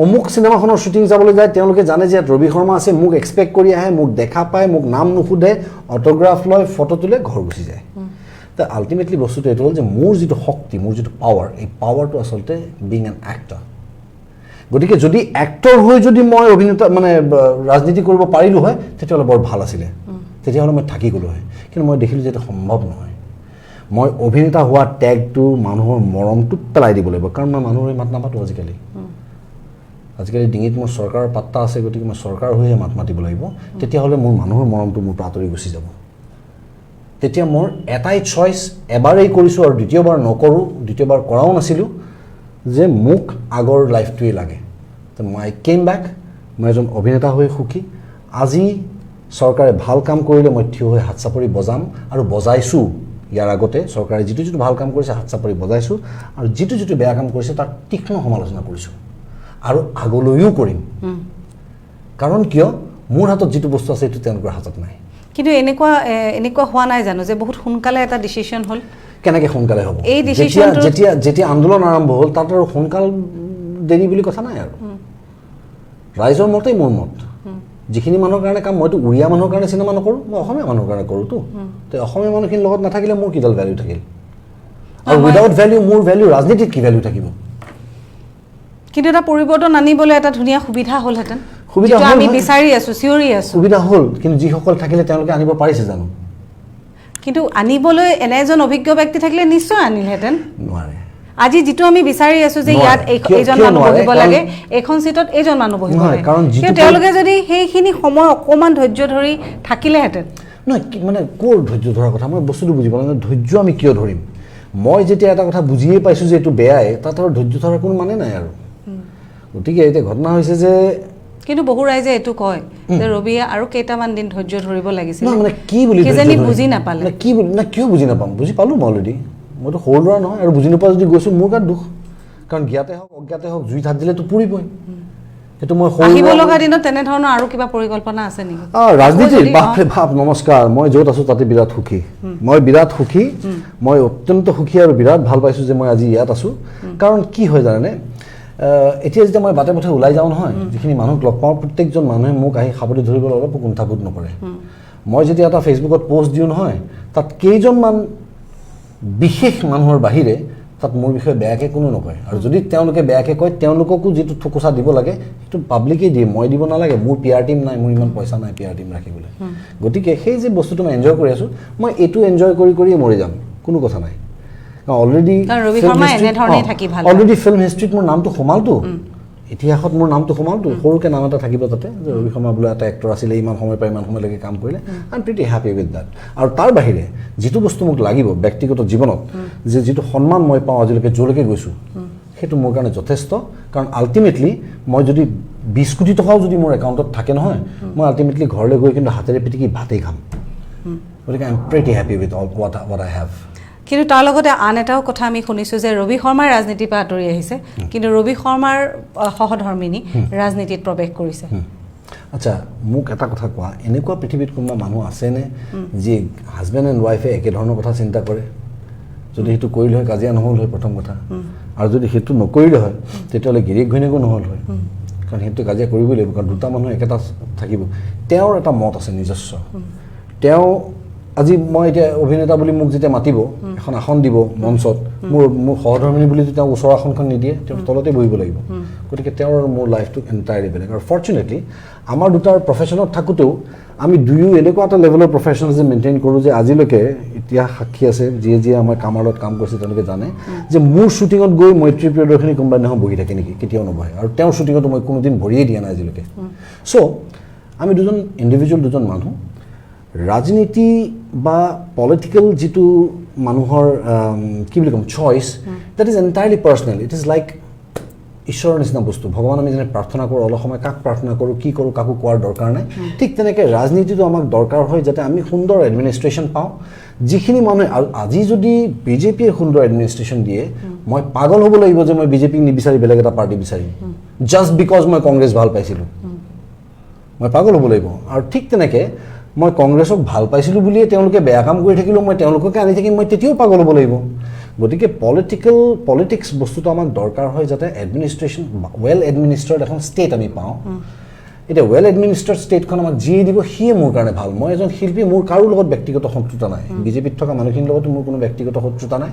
অমুক চিনেমাখনৰ শ্বুটিং যাবলৈ যায় তেওঁলোকে জানে যে ইয়াত ৰবি শৰ্মা আছে মোক এক্সপেক্ট কৰি আহে মোক দেখা পায় মোক নাম নুসুধে অট'গ্ৰাফ লয় ফটো তোলে ঘৰ গুচি যায় ত আল্টিমেটলি বস্তুটো এইটো হ'ল যে মোৰ যিটো শক্তি মোৰ যিটো পাৱাৰ এই পাৱাৰটো আচলতে বিং এন এক্টৰ গতিকে যদি এক্টৰ হৈ যদি মই অভিনেতা মানে ৰাজনীতি কৰিব পাৰিলোঁ হয় তেতিয়াহ'লে বৰ ভাল আছিলে তেতিয়াহ'লে মই থাকি গ'লোঁ হয় কিন্তু মই দেখিলোঁ যে এইটো সম্ভৱ নহয় মই অভিনেতা হোৱা টেগটো মানুহৰ মৰমটোত পেলাই দিব লাগিব কাৰণ মই মানুহৰ মাত নাপাতো আজিকালি ডিঙিত মোৰ চৰকাৰৰ পাত্তা আছে গতিকে মই চৰকাৰ হৈহে মাত মাতিব লাগিব তেতিয়াহ'লে মোৰ মানুহৰ মৰমটো মোৰ পৰা আঁতৰি গুচি যাব তেতিয়া মোৰ এটাই চইচ এবাৰেই কৰিছোঁ আৰু দ্বিতীয়বাৰ নকৰোঁ দ্বিতীয়বাৰ কৰাও নাছিলোঁ যে মোক আগৰ লাইফটোৱেই লাগে তো মই কেম বেক মই এজন অভিনেতা হৈ সুখী আজি চৰকাৰে ভাল কাম কৰিলে মই থিয় হৈ হাত চাপৰি বজাম আৰু বজাইছোঁ ইয়াৰ আগতে চৰকাৰে যিটো ভাল কাম কৰিছে হাত চাপৰি বজাইছোঁ আৰু যিটো বেয়া কাম কৰিছে তাৰ তীক্ষ্ণ সমালোচনা কৰিছোঁ আৰু আগলৈও কৰিম কাৰণ কিয় মোৰ হাতত যিটো বস্তু আছে সেইটো তেওঁলোকৰ হাতত নাই কিন্তু এনেকুৱা হোৱা নাই জানো যে বহুত সোনকালে এটা ডিচিশ্যন হ'ল কেনেকৈ সোনকালে হ'ব এই ডিচিশ্যনটো যেতিয়া আন্দোলন আৰম্ভ হ'ল তাত আৰু সোনকাল দেৰি বুলি কথা নাই আৰু ৰাইজৰ মতেই মোৰ মত যিখিনি মানুহৰ কাৰণে কাম মইতো উৰিয়া মানুহৰ কাৰণে চিনেমা নকৰোঁ মই অসমীয়া মানুহৰ কাৰণে কৰোঁতো তো অসমীয়া মানুহখিনিৰ লগত নাথাকিলে মোৰ কিডাল ভেলিউ থাকিল আৰু উইদাউট ভেলিউ মোৰ ভেলিউ ৰাজনীতিত কি ভেলিউ থাকিব কিন্তু এটা পৰিৱৰ্তন আনিবলৈ এটা ধুনীয়া সুবিধা হ'লহেঁতেন সুবিধা আমি বিচাৰি আছোঁ চিঞৰি আছোঁ সুবিধা হ'ল কিন্তু যিসকল থাকিলে তেওঁলোকে আনিব পাৰিছে জানো কিন্তু আনিবলৈ এনে এজন অভিজ্ঞ ব্যক্তি থাকিলে নিশ্চয় আনিলহেঁতেন নোৱাৰে আজি যিটো আমি বিচাৰি আছোঁ যে ইয়াত এইজন মানুহ বহিব লাগে এইখন চিটত এইজন মানুহ বহিব লাগে কিন্তু তেওঁলোকে যদি সেইখিনি সময় অকণমান ধৈৰ্য ধৰি থাকিলেহেঁতেন নহয় মানে ক'ৰ ধৈৰ্য ধৰাৰ কথা মই বস্তুটো বুজি পালোঁ ধৈৰ্য আমি কিয় ধৰিম মই যেতিয়া এটা কথা বুজিয়ে পাইছোঁ যে এইটো বেয়াই তাত আৰু ধৈৰ্য ধৰাৰ কোনো মানে নাই আৰু গতিকে এতিয়া ঘটনা হৈছে যে কিন্তু বহু ৰাইজে এইটো কয় যে ৰবিয়ে আৰু কেইটামান দিন ধৈৰ্য ধৰিব লাগিছিল মানে কি বুলি কিজানি বুজি নাপালে কি কিয় বুজি নাপাম বুজি পালোঁ মই অলৰেডি মইতো সৰু ল'ৰা নহয় আৰু বুজি নোপোৱা যদি গৈছোঁ মোৰ গাত দুখ কাৰণ জ্ঞাতে হওক অজ্ঞাতে হওক জুই ধাত দিলেতো পুৰিবই সেইটো মই আহিব লগা দিনত তেনেধৰণৰ আৰু কিবা পৰিকল্পনা আছে নেকি ৰাজনীতিৰ বাপৰে বাপ নমস্কাৰ মই য'ত আছোঁ তাতে বিৰাট সুখী মই বিৰাট সুখী মই অত্যন্ত সুখী আৰু বিৰাট ভাল পাইছোঁ যে মই আজি ইয়াত আছোঁ কাৰণ কি হয় জানেনে এতিয়া যেতিয়া মই বাটে পথে ওলাই যাওঁ নহয় যিখিনি মানুহক লগ পাওঁ প্ৰত্যেকজন মানুহে মোক আহি সাৱটি ধৰিবলৈ অলপ কুণ্ঠাবোধ নকৰে মই যেতিয়া এটা ফেচবুকত পোষ্ট দিওঁ নহয় তাত কেইজনমান বিশেষ মানুহৰ বাহিৰে তাত মোৰ বিষয়ে বেয়াকৈ কোনো নকয় আৰু যদি তেওঁলোকে বেয়াকৈ কয় তেওঁলোককো যিটো ঠুকুচা দিব লাগে সেইটো পাব্লিকেই দিয়ে মই দিব নালাগে মোৰ PR টিম নাই মোৰ ইমান পইচা নাই PR টিম ৰাখিবলৈ গতিকে সেই যে বস্তুটো মই এনজয় কৰি আছোঁ মই এইটো এনজয় কৰিয়ে মৰি যাম কোনো কথা নাই অলৰেডি ফিল্ম হিষ্ট্ৰীত মোৰ নামটো সোমালতো ইতিহাসত মোৰ নামটো সোমালতো সৰুকৈ নাম এটা থাকিব তাতে যে ৰবি শৰ্মা বোলা এটা এক্টৰ আছিলে ইমান সময় পৰা ইমান সময়লৈকে কাম কৰিলে I am pretty happy with that আৰু তাৰ বাহিৰে যিটো বস্তু মোক লাগিব ব্যক্তিগত জীৱনত যে যিটো সন্মান মই পাওঁ আজিলৈকে য'লৈকে গৈছোঁ সেইটো মোৰ কাৰণে যথেষ্ট কাৰণ আল্টিমেটলি মই যদি 20 কোটি টকাও যদি মোৰ একাউণ্টত থাকে নহয় মই আল্টিমেটলি ঘৰলৈ গৈ কিন্তু হাতেৰে পিটিকি ভাতেই খাম গতিকে I am pretty happy with all what I have কিন্তু তাৰ লগতে আন এটাও কথা আমি শুনিছোঁ যে ৰবি শৰ্মাৰ ৰাজনীতিৰ পৰা আঁতৰি আহিছে কিন্তু ৰবি শৰ্মাৰ সহধৰ্মিনী ৰাজনীতিত প্ৰৱেশ কৰিছে আচ্ছা মোক এটা কথা কোৱা এনেকুৱা পৃথিৱীত কোনোবা মানুহ আছেনে যি হাজবেণ্ড এণ্ড ৱাইফে একে ধৰণৰ কথা চিন্তা কৰে যদি সেইটো কৰিলে হয় কাজিয়া নহ'ল হয় প্ৰথম কথা আৰু যদি সেইটো নকৰিলে হয় তেতিয়াহ'লে গিৰিয়েক ঘৈণীয়েকো নহ'ল হয় কাৰণ সেইটো কাজিয়া কৰিবই লাগিব কাৰণ দুটা মানুহ একেটা থাকিব তেওঁৰ এটা মত আছে নিজস্ব তেওঁ আজি মই এতিয়া অভিনেতা বুলি মোক যেতিয়া মাতিব এখন আসন দিব মঞ্চত মোৰ সহধৰ্মিনী বুলি তেওঁ ওচৰৰ আসনখন নিদিয়ে তেওঁ তলতে বহিব লাগিব গতিকে তেওঁৰ মোৰ লাইফটো এণ্টায়াৰলি বেলেগ আৰু ফৰ্চুনেটলি আমাৰ দুটাৰ প্ৰফেশ্যনত থাকোঁতেও আমি দুয়ো এনেকুৱা এটা লেভেলৰ প্ৰফেশ্যনেলিজম মেইনটেইন কৰোঁ যে আজিলৈকে এতিয়া সাক্ষী আছে যিয়ে আমাৰ কামাৰত কাম কৰিছে তেওঁলোকে জানে যে মোৰ শ্বুটিঙত গৈ মৈত্ৰী প্ৰিয়দৰ্শিনী কোনোবা দিনাখন বহি থাকে নেকি কেতিয়াও নবহে আৰু তেওঁৰ শ্বুটিঙতো মই কোনোদিন ভৰিয়ে দিয়া নাই আজিলৈকে চ' আমি দুজন ইণ্ডিভিজুৱেল দুজন মানুহ ৰাজনীতি বা পলিটিকেল যিটো মানুহৰ কি বুলি ক'ম choice that is entirely personal it is like ঈশ্বৰৰ নিচিনা বস্তু ভগৱান আমি যেনে প্ৰাৰ্থনা কৰোঁ অলপ সময় কাক প্ৰাৰ্থনা কৰোঁ কি কৰোঁ কাকো কোৱাৰ দৰকাৰ নাই ঠিক তেনেকৈ ৰাজনীতিটো আমাক দৰকাৰ হয় যাতে আমি সুন্দৰ এডমিনিষ্ট্ৰেশ্যন পাওঁ যিখিনি মানুহে আজি যদি বিজেপিয়ে সুন্দৰ এডমিনিষ্ট্ৰেশ্যন দিয়ে মই পাগল হ'ব লাগিব যে মই বিজেপিক নিবিচাৰি বেলেগ এটা পাৰ্টি বিচাৰিম জাষ্ট বিকজ মই কংগ্ৰেছ ভাল পাইছিলোঁ মই পাগল হ'ব লাগিব আৰু ঠিক তেনেকৈ মই কংগ্ৰেছক ভাল পাইছিলোঁ বুলিয়ে তেওঁলোকে বেয়া কাম কৰি থাকিলেও মই তেওঁলোককে আনি থাকিম মই তেতিয়াও পাগল হ'ব লাগিব গতিকে পলিটিক্স বস্তুটো আমাক দৰকাৰ হয় যাতে এডমিনিষ্ট্ৰেশ্যন ৱেল এডমিনিষ্ট্ৰেড এখন ষ্টেট আমি পাওঁ এতিয়া ৱেল এডমিনিষ্ট্ৰেড ষ্টেটখন আমাক যিয়ে দিব সিয়ে মোৰ কাৰণে ভাল মই এজন শিল্পী মোৰ কাৰো লগত ব্যক্তিগত শত্ৰুতা নাই বিজেপিত থকা মানুহখিনিৰ লগতো মোৰ কোনো ব্যক্তিগত শত্ৰুতা নাই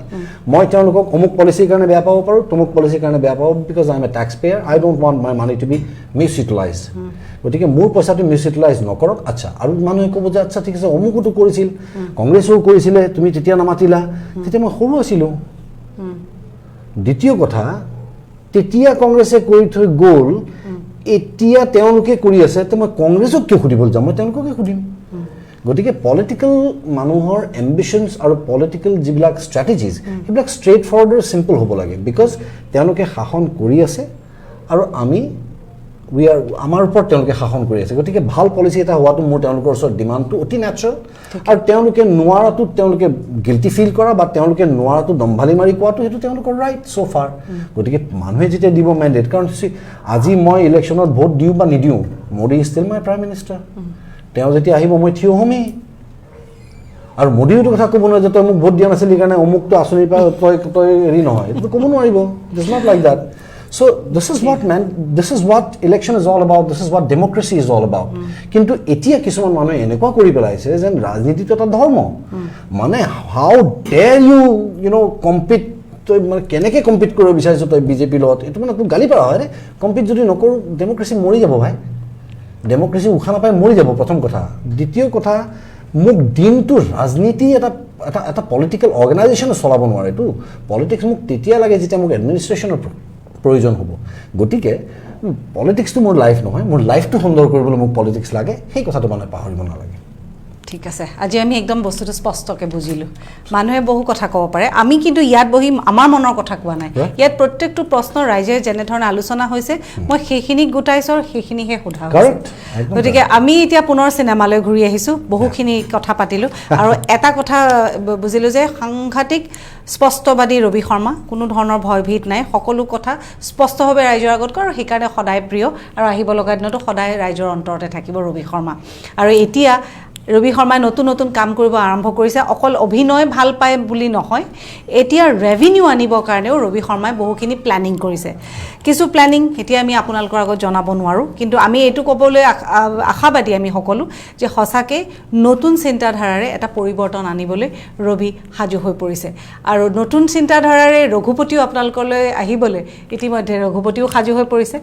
মই তেওঁলোকক অমুক পলিচিৰ কাৰণে বেয়া পাব পাৰোঁ তমুক পলিচিৰ কাৰণে বেয়া পাব because I am a taxpayer I don't want my money to be misutilise গতিকে মোৰ পইচাটো মিছইউটিলাইজ নকৰক আচ্ছা আৰু মানুহে ক'ব যে আচ্ছা ঠিক আছে অমুকতো কৰিছিল কংগ্ৰেছেও কৰিছিলে তুমি তেতিয়া নামাতিলা তেতিয়া মই সৰু আছিলোঁ দ্বিতীয় কথা তেতিয়া কংগ্ৰেছে কৰি থৈ গ'ল এতিয়া তেওঁলোকে কৰি আছে তো মই কংগ্ৰেছক কিয় সুধিবলৈ যাম মই তেওঁলোককে সুধিম গতিকে পলিটিকেল মানুহৰ এম্বিশ্যনছ আৰু পলিটিকেল যিবিলাক ষ্ট্ৰেটেজিজ সেইবিলাক ষ্ট্ৰেইট ফৰৱাৰ্ড আৰু চিম্পল হ'ব লাগে বিকজ তেওঁলোকে শাসন কৰি আছে আৰু আমাৰ ওপৰত তেওঁলোকে শাসন কৰি আছে গতিকে ভাল পলিচি এটা হোৱাটো মোৰ তেওঁলোকৰ ওচৰত ডিমাণ্ডটো অতি নেচাৰেল আৰু তেওঁলোকে নোৱাৰাটো তেওঁলোকে গিল্টি ফিল কৰা বা তেওঁলোকে নোৱাৰাটো দম্ভালি মাৰি কোৱাটো সেইটো তেওঁলোকৰ ৰাইট চ' ফাৰ গতিকে মানুহে যেতিয়া দিব মেণ্ডেট কাৰণ আজি মই ইলেকশ্যনত ভোট দিওঁ বা নিদিওঁ Modi is still my prime minister তেওঁ যেতিয়া আহিব মই থিয় হ'মেই আৰু মোদীয়েতো কথা ক'ব নোৱাৰে যে তই মোক ভোট দিয়া নাছিলি কাৰণে অমুকটো আঁচনিৰ পৰা তই হেৰি নহয় এইটো ক'ব নোৱাৰিব it is not like that So this is what election is all about. This is what democracy is all about. কিন্তু এতিয়া কিছুমান মানুহে এনেকুৱা কৰি পেলাইছে যেন ৰাজনীতিটো এটা ধৰ্ম মানে how dare you know compete তই মানে কেনেকৈ কম্পিট কৰিব বিচাৰিছ তই বিজেপিৰ লগত এইটো মানে তোক গালি পৰা হয় কম্পিট যদি নকৰোঁ ডেমক্ৰেচি মৰি যাব ভাই ডেমক্ৰেচি উশাহ নাপাই মৰি যাব প্ৰথম কথা দ্বিতীয় কথা মোক দিনটো ৰাজনীতি এটা পলিটিকেল অৰ্গেনাইজেশ্যনে চলাব নোৱাৰে এইটো পলিটিক্স মোক তেতিয়া লাগে যেতিয়া মোক এডমিনিষ্ট্ৰেশ্যনৰ প্ৰয়োজন হ'ব গতিকে পলিটিক্সটো মোৰ লাইফ নহয় মোৰ লাইফটো সুন্দৰ কৰিবলৈ মোক পলিটিক্স লাগে সেই কথাটো মানে পাহৰিব নালাগে ঠিক আছে আজি আমি একদম বস্তুটো স্পষ্টকৈ বুজিলোঁ মানুহে বহু কথা ক'ব পাৰে আমি কিন্তু ইয়াত বহি আমাৰ মনৰ কথা কোৱা নাই ইয়াত প্ৰত্যেকটো প্ৰশ্ন ৰাইজে যেনেধৰণে আলোচনা হৈছে মই সেইখিনিক গোটাইছোঁ আৰু সেইখিনিহে সোধা হৈছে গতিকে আমি এতিয়া পুনৰ চিনেমালৈ ঘূৰি আহিছোঁ বহুখিনি কথা পাতিলোঁ আৰু এটা কথা বুজিলোঁ যে সাংঘাতিক স্পষ্টবাদী ৰবি শৰ্মা কোনো ধৰণৰ ভয়ভীত নাই সকলো কথা স্পষ্টভাৱে ৰাইজৰ আগত কয় আৰু সেইকাৰণে সদায় প্ৰিয় আৰু আহিব লগা দিনতো সদায় ৰাইজৰ অন্তৰতে থাকিব ৰবি শৰ্মা আৰু এতিয়া ৰবি শৰ্মাই নতুন নতুন কাম কৰিব আৰম্ভ কৰিছে অকল অভিনয় ভাল পায় বুলি নহয় এতিয়া ৰেভিনিউ আনিবৰ কাৰণেও ৰবি শৰ্মাই বহুখিনি প্লেনিং কৰিছে কিছু প্লেনিং এতিয়া আমি আপোনালোকৰ আগত জনাব নোৱাৰোঁ কিন্তু আমি এইটো ক'বলৈ আশাবাদী আমি সকলো যে সঁচাকৈ নতুন চিন্তাধাৰাৰে এটা পৰিৱৰ্তন আনিবলৈ ৰবি সাজু হৈ পৰিছে আৰু নতুন চিন্তাধাৰাৰে ৰঘুপতিও আপোনালোকলৈ আহিবলৈ ইতিমধ্যে ৰঘুপতিও সাজু হৈ পৰিছে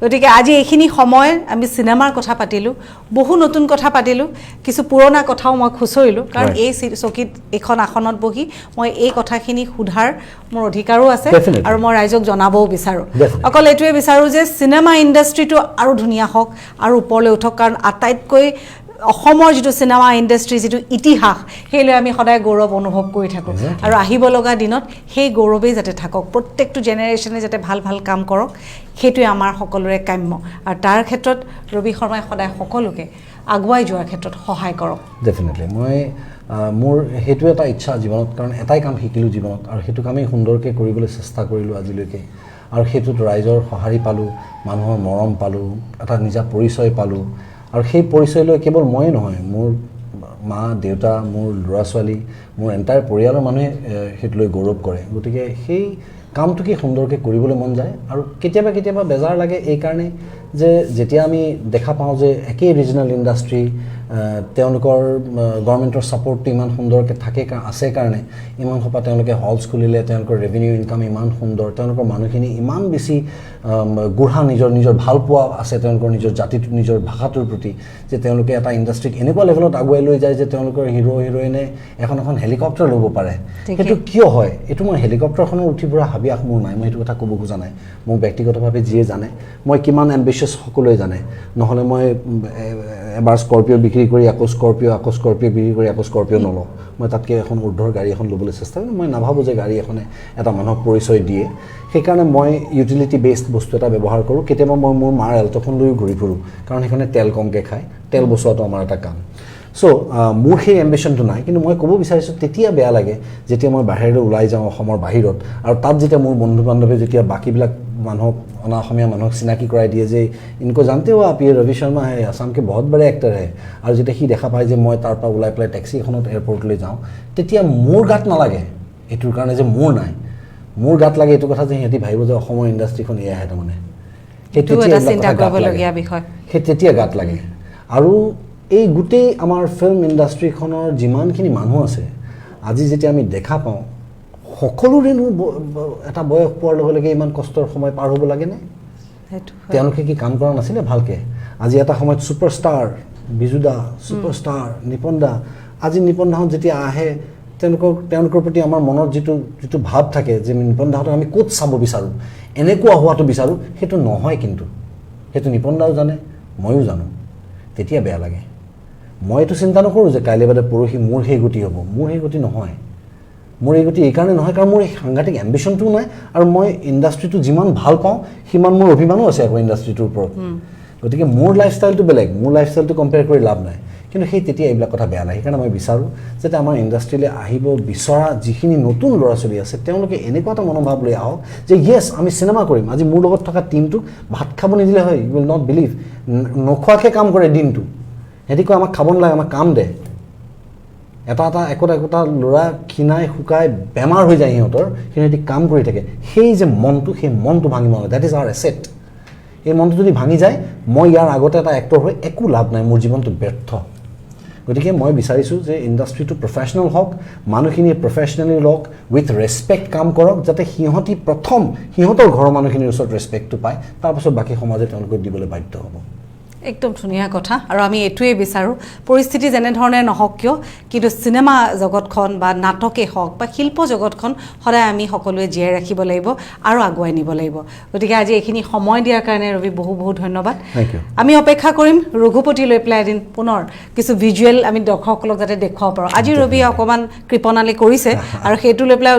গতিকে আজি এইখিনি সময় আমি চিনেমাৰ কথা পাতিলোঁ বহু নতুন কথা পাতিলোঁ কিছু পুৰণা কথাও মই খুচৰিলোঁ কাৰণ এই চকীত এখন আসনত বহি মই এই কথাখিনি সোধাৰ মোৰ অধিকাৰো আছে আৰু মই ৰাইজক জনাবও বিচাৰোঁ অকল এইটোৱে বিচাৰোঁ যে চিনেমা ইণ্ডাষ্ট্ৰিটো আৰু ধুনীয়া হওক আৰু ওপৰলৈ উঠক কাৰণ আটাইতকৈ অসমৰ যিটো চিনেমা ইণ্ডাষ্ট্ৰী যিটো ইতিহাস সেইলৈ আমি সদায় গৌৰৱ অনুভৱ কৰি থাকোঁ আৰু আহিব লগা দিনত সেই গৌৰৱেই যাতে থাকক প্ৰত্যেকটো জেনেৰেশ্যনে যাতে ভাল ভাল কাম কৰক সেইটোৱে আমাৰ সকলোৰে কাম্য আৰু তাৰ ক্ষেত্ৰত ৰবি শৰ্মাই সদায় সকলোকে আগুৱাই যোৱাৰ ক্ষেত্ৰত সহায় কৰক ডেফিনেটলি মই মোৰ সেইটো এটা ইচ্ছা জীৱনত কাৰণ এটাই কাম শিকিলোঁ জীৱনত আৰু সেইটো কামেই সুন্দৰকৈ কৰিবলৈ চেষ্টা কৰিলোঁ আজিলৈকে আৰু সেইটোত ৰাইজৰ সঁহাৰি পালোঁ মানুহৰ মৰম পালোঁ এটা নিজা পৰিচয় পালোঁ আৰু সেই পৰিচয় লৈ কেৱল ময়ে নহয় মোৰ মা দেউতা মোৰ ল'ৰা ছোৱালী মোৰ এণ্টায়াৰ পৰিয়ালৰ মানুহে সেইটো লৈ গৌৰৱ কৰে গতিকে সেই কামটোকে সুন্দৰকৈ কৰিবলৈ মন যায় আৰু কেতিয়াবা কেতিয়াবা বেজাৰ লাগে এইকাৰণে যে যেতিয়া আমি দেখা পাওঁ যে একেই ৰিজনেল ইণ্ডাষ্ট্ৰী তেওঁলোকৰ গভৰ্ণমেণ্টৰ ছাপৰ্টটো ইমান সুন্দৰকৈ থাকে আছে কাৰণে ইমান সোপা তেওঁলোকে হলছ খুলিলে তেওঁলোকৰ ৰেভিনিউ ইনকাম ইমান সুন্দৰ তেওঁলোকৰ মানুহখিনি ইমান বেছি গুঢ়া নিজৰ ভাল পোৱা আছে তেওঁলোকৰ নিজৰ জাতিটো নিজৰ ভাষাটোৰ প্ৰতি যে তেওঁলোকে এটা ইণ্ডাষ্ট্ৰীক এনেকুৱা লেভেলত আগুৱাই লৈ যায় যে তেওঁলোকৰ হিৰো হিৰইনে এখন হেলিকপ্টাৰ ল'ব পাৰে সেইটো কিয় হয় এইটো মই হেলিকপ্টাৰখনৰ উঠি পৰা হাবিয়াস মোৰ নাই মই এইটো কথা ক'ব খোজা নাই মোক ব্যক্তিগতভাৱে যিয়ে জানে মই কিমান এম্বিচিয়াছ সকলোৱে জানে নহ'লে মই এবাৰ স্কৰ্পিঅ' বিক্ৰী কৰি আকৌ স্কৰ্পিঅ' বিক্ৰী কৰি আকৌ স্কৰ্পিঅ' নলওঁ মই তাতকৈ এখন উৰ্ধৰ গাড়ী এখন ল'বলৈ চেষ্টা কৰিম মই নাভাবোঁ যে গাড়ী এখনে এটা মানুহক পৰিচয় দিয়ে সেইকাৰণে মই ইউটিলিটি বেছড বস্তু এটা ব্যৱহাৰ কৰোঁ কেতিয়াবা মই মোৰ মাৰ এল্ট'খন লৈও ঘূৰি ফুৰোঁ কাৰণ সেইখনে তেল কমকৈ খায় তেল বচোৱাটো আমাৰ এটা কাম চ' মোৰ সেই এম্বিশ্যনটো নাই কিন্তু মই ক'ব বিচাৰিছোঁ তেতিয়া বেয়া লাগে যেতিয়া মই বাহিৰলৈ ওলাই যাওঁ অসমৰ বাহিৰত আৰু তাত যেতিয়া মোৰ বন্ধু বান্ধৱে যেতিয়া বাকীবিলাক মানুহক অনা অসমীয়া মানুহক চিনাকি কৰাই দিয়ে যে ইনকো জানতে हो आप ये रवि शर्मा है आसाम के बहुत बड़े एक्टर है আৰু যেতিয়া সি দেখা পায় যে মই তাৰ পৰা ওলাই পেলাই টেক্সি এখনত এয়াৰপৰ্টলৈ যাওঁ তেতিয়া মোৰ গাত নালাগে এইটোৰ কাৰণে যে মোৰ নাই মোৰ গাত লাগে এইটো কথা যে সিহঁতি ভাবিব যে অসমৰ ইণ্ডাষ্ট্ৰীখন এয়াহে তাৰমানে সেইটো এটা চিন্তা কৰিবলগীয়া বিষয় সেই তেতিয়া গাত লাগে আৰু এই গোটেই আমাৰ ফিল্ম ইণ্ডাষ্ট্ৰীখনৰ যিমানখিনি মানুহ আছে আজি যেতিয়া আমি দেখা পাওঁ সকলোৰেনো এটা বয়স পোৱাৰ লগে লগে ইমান কষ্টৰ সময় পাৰ হ'ব লাগেনে তেওঁলোকে কি কাম কৰা নাছিলে ভালকৈ আজি এটা সময়ত ছুপাৰষ্টাৰ বিজুদা ছুপাৰষ্টাৰ নিপন দা আজি নিপন দাহঁত যেতিয়া আহে তেওঁলোকৰ প্ৰতি আমাৰ মনত যিটো ভাৱ থাকে যে নিপন দাহঁতক আমি ক'ত চাব বিচাৰোঁ এনেকুৱা হোৱাটো বিচাৰোঁ সেইটো নহয় কিন্তু সেইটো নিপন দাও জানে ময়ো জানো তেতিয়া বেয়া লাগে মই এইটো চিন্তা নকৰোঁ যে কাইলৈ বাদে পৰহি মোৰ সেই গতি হ'ব মোৰ সেই গতি নহয় মোৰ এই গতি এইকাৰণে নহয় কাৰণ মোৰ এই সাংঘাতিক এম্বিশ্যনটোও নাই আৰু মই ইণ্ডাষ্ট্ৰীটো যিমান ভাল পাওঁ সিমান মোৰ অভিমানো আছে আকৌ ইণ্ডাষ্ট্ৰীটোৰ ওপৰত গতিকে মোৰ লাইফষ্টাইলটো বেলেগ মোৰ লাইফষ্টাইলটো কম্পেয়াৰ কৰি লাভ নাই কিন্তু সেই তেতিয়া এইবিলাক কথা বেয়া লাগে সেইকাৰণে মই বিচাৰোঁ যাতে আমাৰ ইণ্ডাষ্ট্ৰীলৈ আহিব বিচৰা যিখিনি নতুন ল'ৰা ছোৱালী আছে তেওঁলোকে এনেকুৱা এটা মনোভাৱ লৈ আহক যে য়েছ আমি চিনেমা কৰিম আজি মোৰ লগত থকা টীমটোক ভাত খাব নিদিলে হয় ইউ উইল নট বিলিভ নোখোৱাকৈ কাম কৰে দিনটো সিহঁতি কয় আমাক খাব নালাগে আমাক কাম দে একোটা ল'ৰা ক্ষীণাই শুকাই বেমাৰ হৈ যায় সিহঁতৰ সিহঁতি কাম কৰি থাকে সেই যে মনটো সেই মনটো ভাঙিব নালাগে ডেট ইজ আৱাৰ এছেট এই মনটো যদি ভাঙি যায় মই ইয়াৰ আগতে এটা এক্টৰ হৈ একো লাভ নাই মোৰ জীৱনটো ব্যৰ্থ গতিকে মই বিচাৰিছোঁ যে ইণ্ডাষ্ট্ৰীটো প্ৰফেশ্যনেল হওক মানুহখিনিয়ে প্ৰফেশ্যনেলি লওক উইথ ৰেচপেক্ট কাম কৰক যাতে সিহঁতি প্ৰথম সিহঁতৰ ঘৰৰ মানুহখিনিৰ ওচৰত ৰেচপেক্টটো পায় তাৰপাছত বাকী সমাজে তেওঁলোকক দিবলৈ বাধ্য হ'ব একদম ধুনীয়া কথা আৰু আমি এইটোৱেই বিচাৰোঁ পৰিস্থিতি যেনেধৰণে নহওক কিয় কিন্তু চিনেমা জগতখন বা নাটকেই হওক বা শিল্প জগতখন সদায় আমি সকলোৱে জীয়াই ৰাখিব লাগিব আৰু আগুৱাই নিব লাগিব গতিকে আজি এইখিনি সময় দিয়াৰ কাৰণে ৰবি বহুত ধন্যবাদ আমি অপেক্ষা কৰিম ৰঘুপতি লৈ পেলাই এদিন পুনৰ কিছু ভিজুৱেল আমি দৰ্শকসকলক যাতে দেখুৱাব পাৰোঁ আজি ৰবিয়ে অকণমান কৃপণালি কৰিছে আৰু সেইটো লৈ পেলাই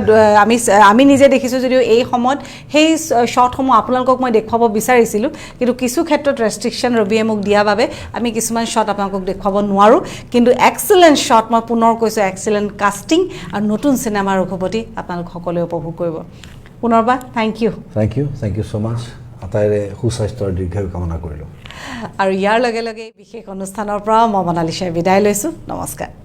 আমি নিজে দেখিছোঁ যদিও এই সময়ত সেই শ্বৰ্টসমূহ আপোনালোকক মই দেখুৱাব বিচাৰিছিলোঁ কিন্তু কিছু ক্ষেত্ৰত ৰেষ্ট্ৰিকশ্যন ৰবিয়ে মোক দিয়াৰ বাবে আমি কিছুমান শ্বট আপোনালোকক দেখুৱাব নোৱাৰোঁ কিন্তু এক্সেলেণ্ট শ্বট মই পুনৰ কৈছোঁ এক্সেলেণ্ট কাষ্টিং আৰু নতুন চিনেমা ৰঘুপতি আপোনালোক সকলোৱে উপভোগ কৰিব পুনৰবাৰ থেংক ইউ ছ' মাছ আটাইৰে সুস্বাস্থ্যৰ দীৰ্ঘায়ু কামনা কৰিলোঁ আৰু ইয়াৰ লগে লগে বিশেষ অনুষ্ঠানৰ পৰা মই মনালিছাই বিদায় লৈছোঁ নমস্কাৰ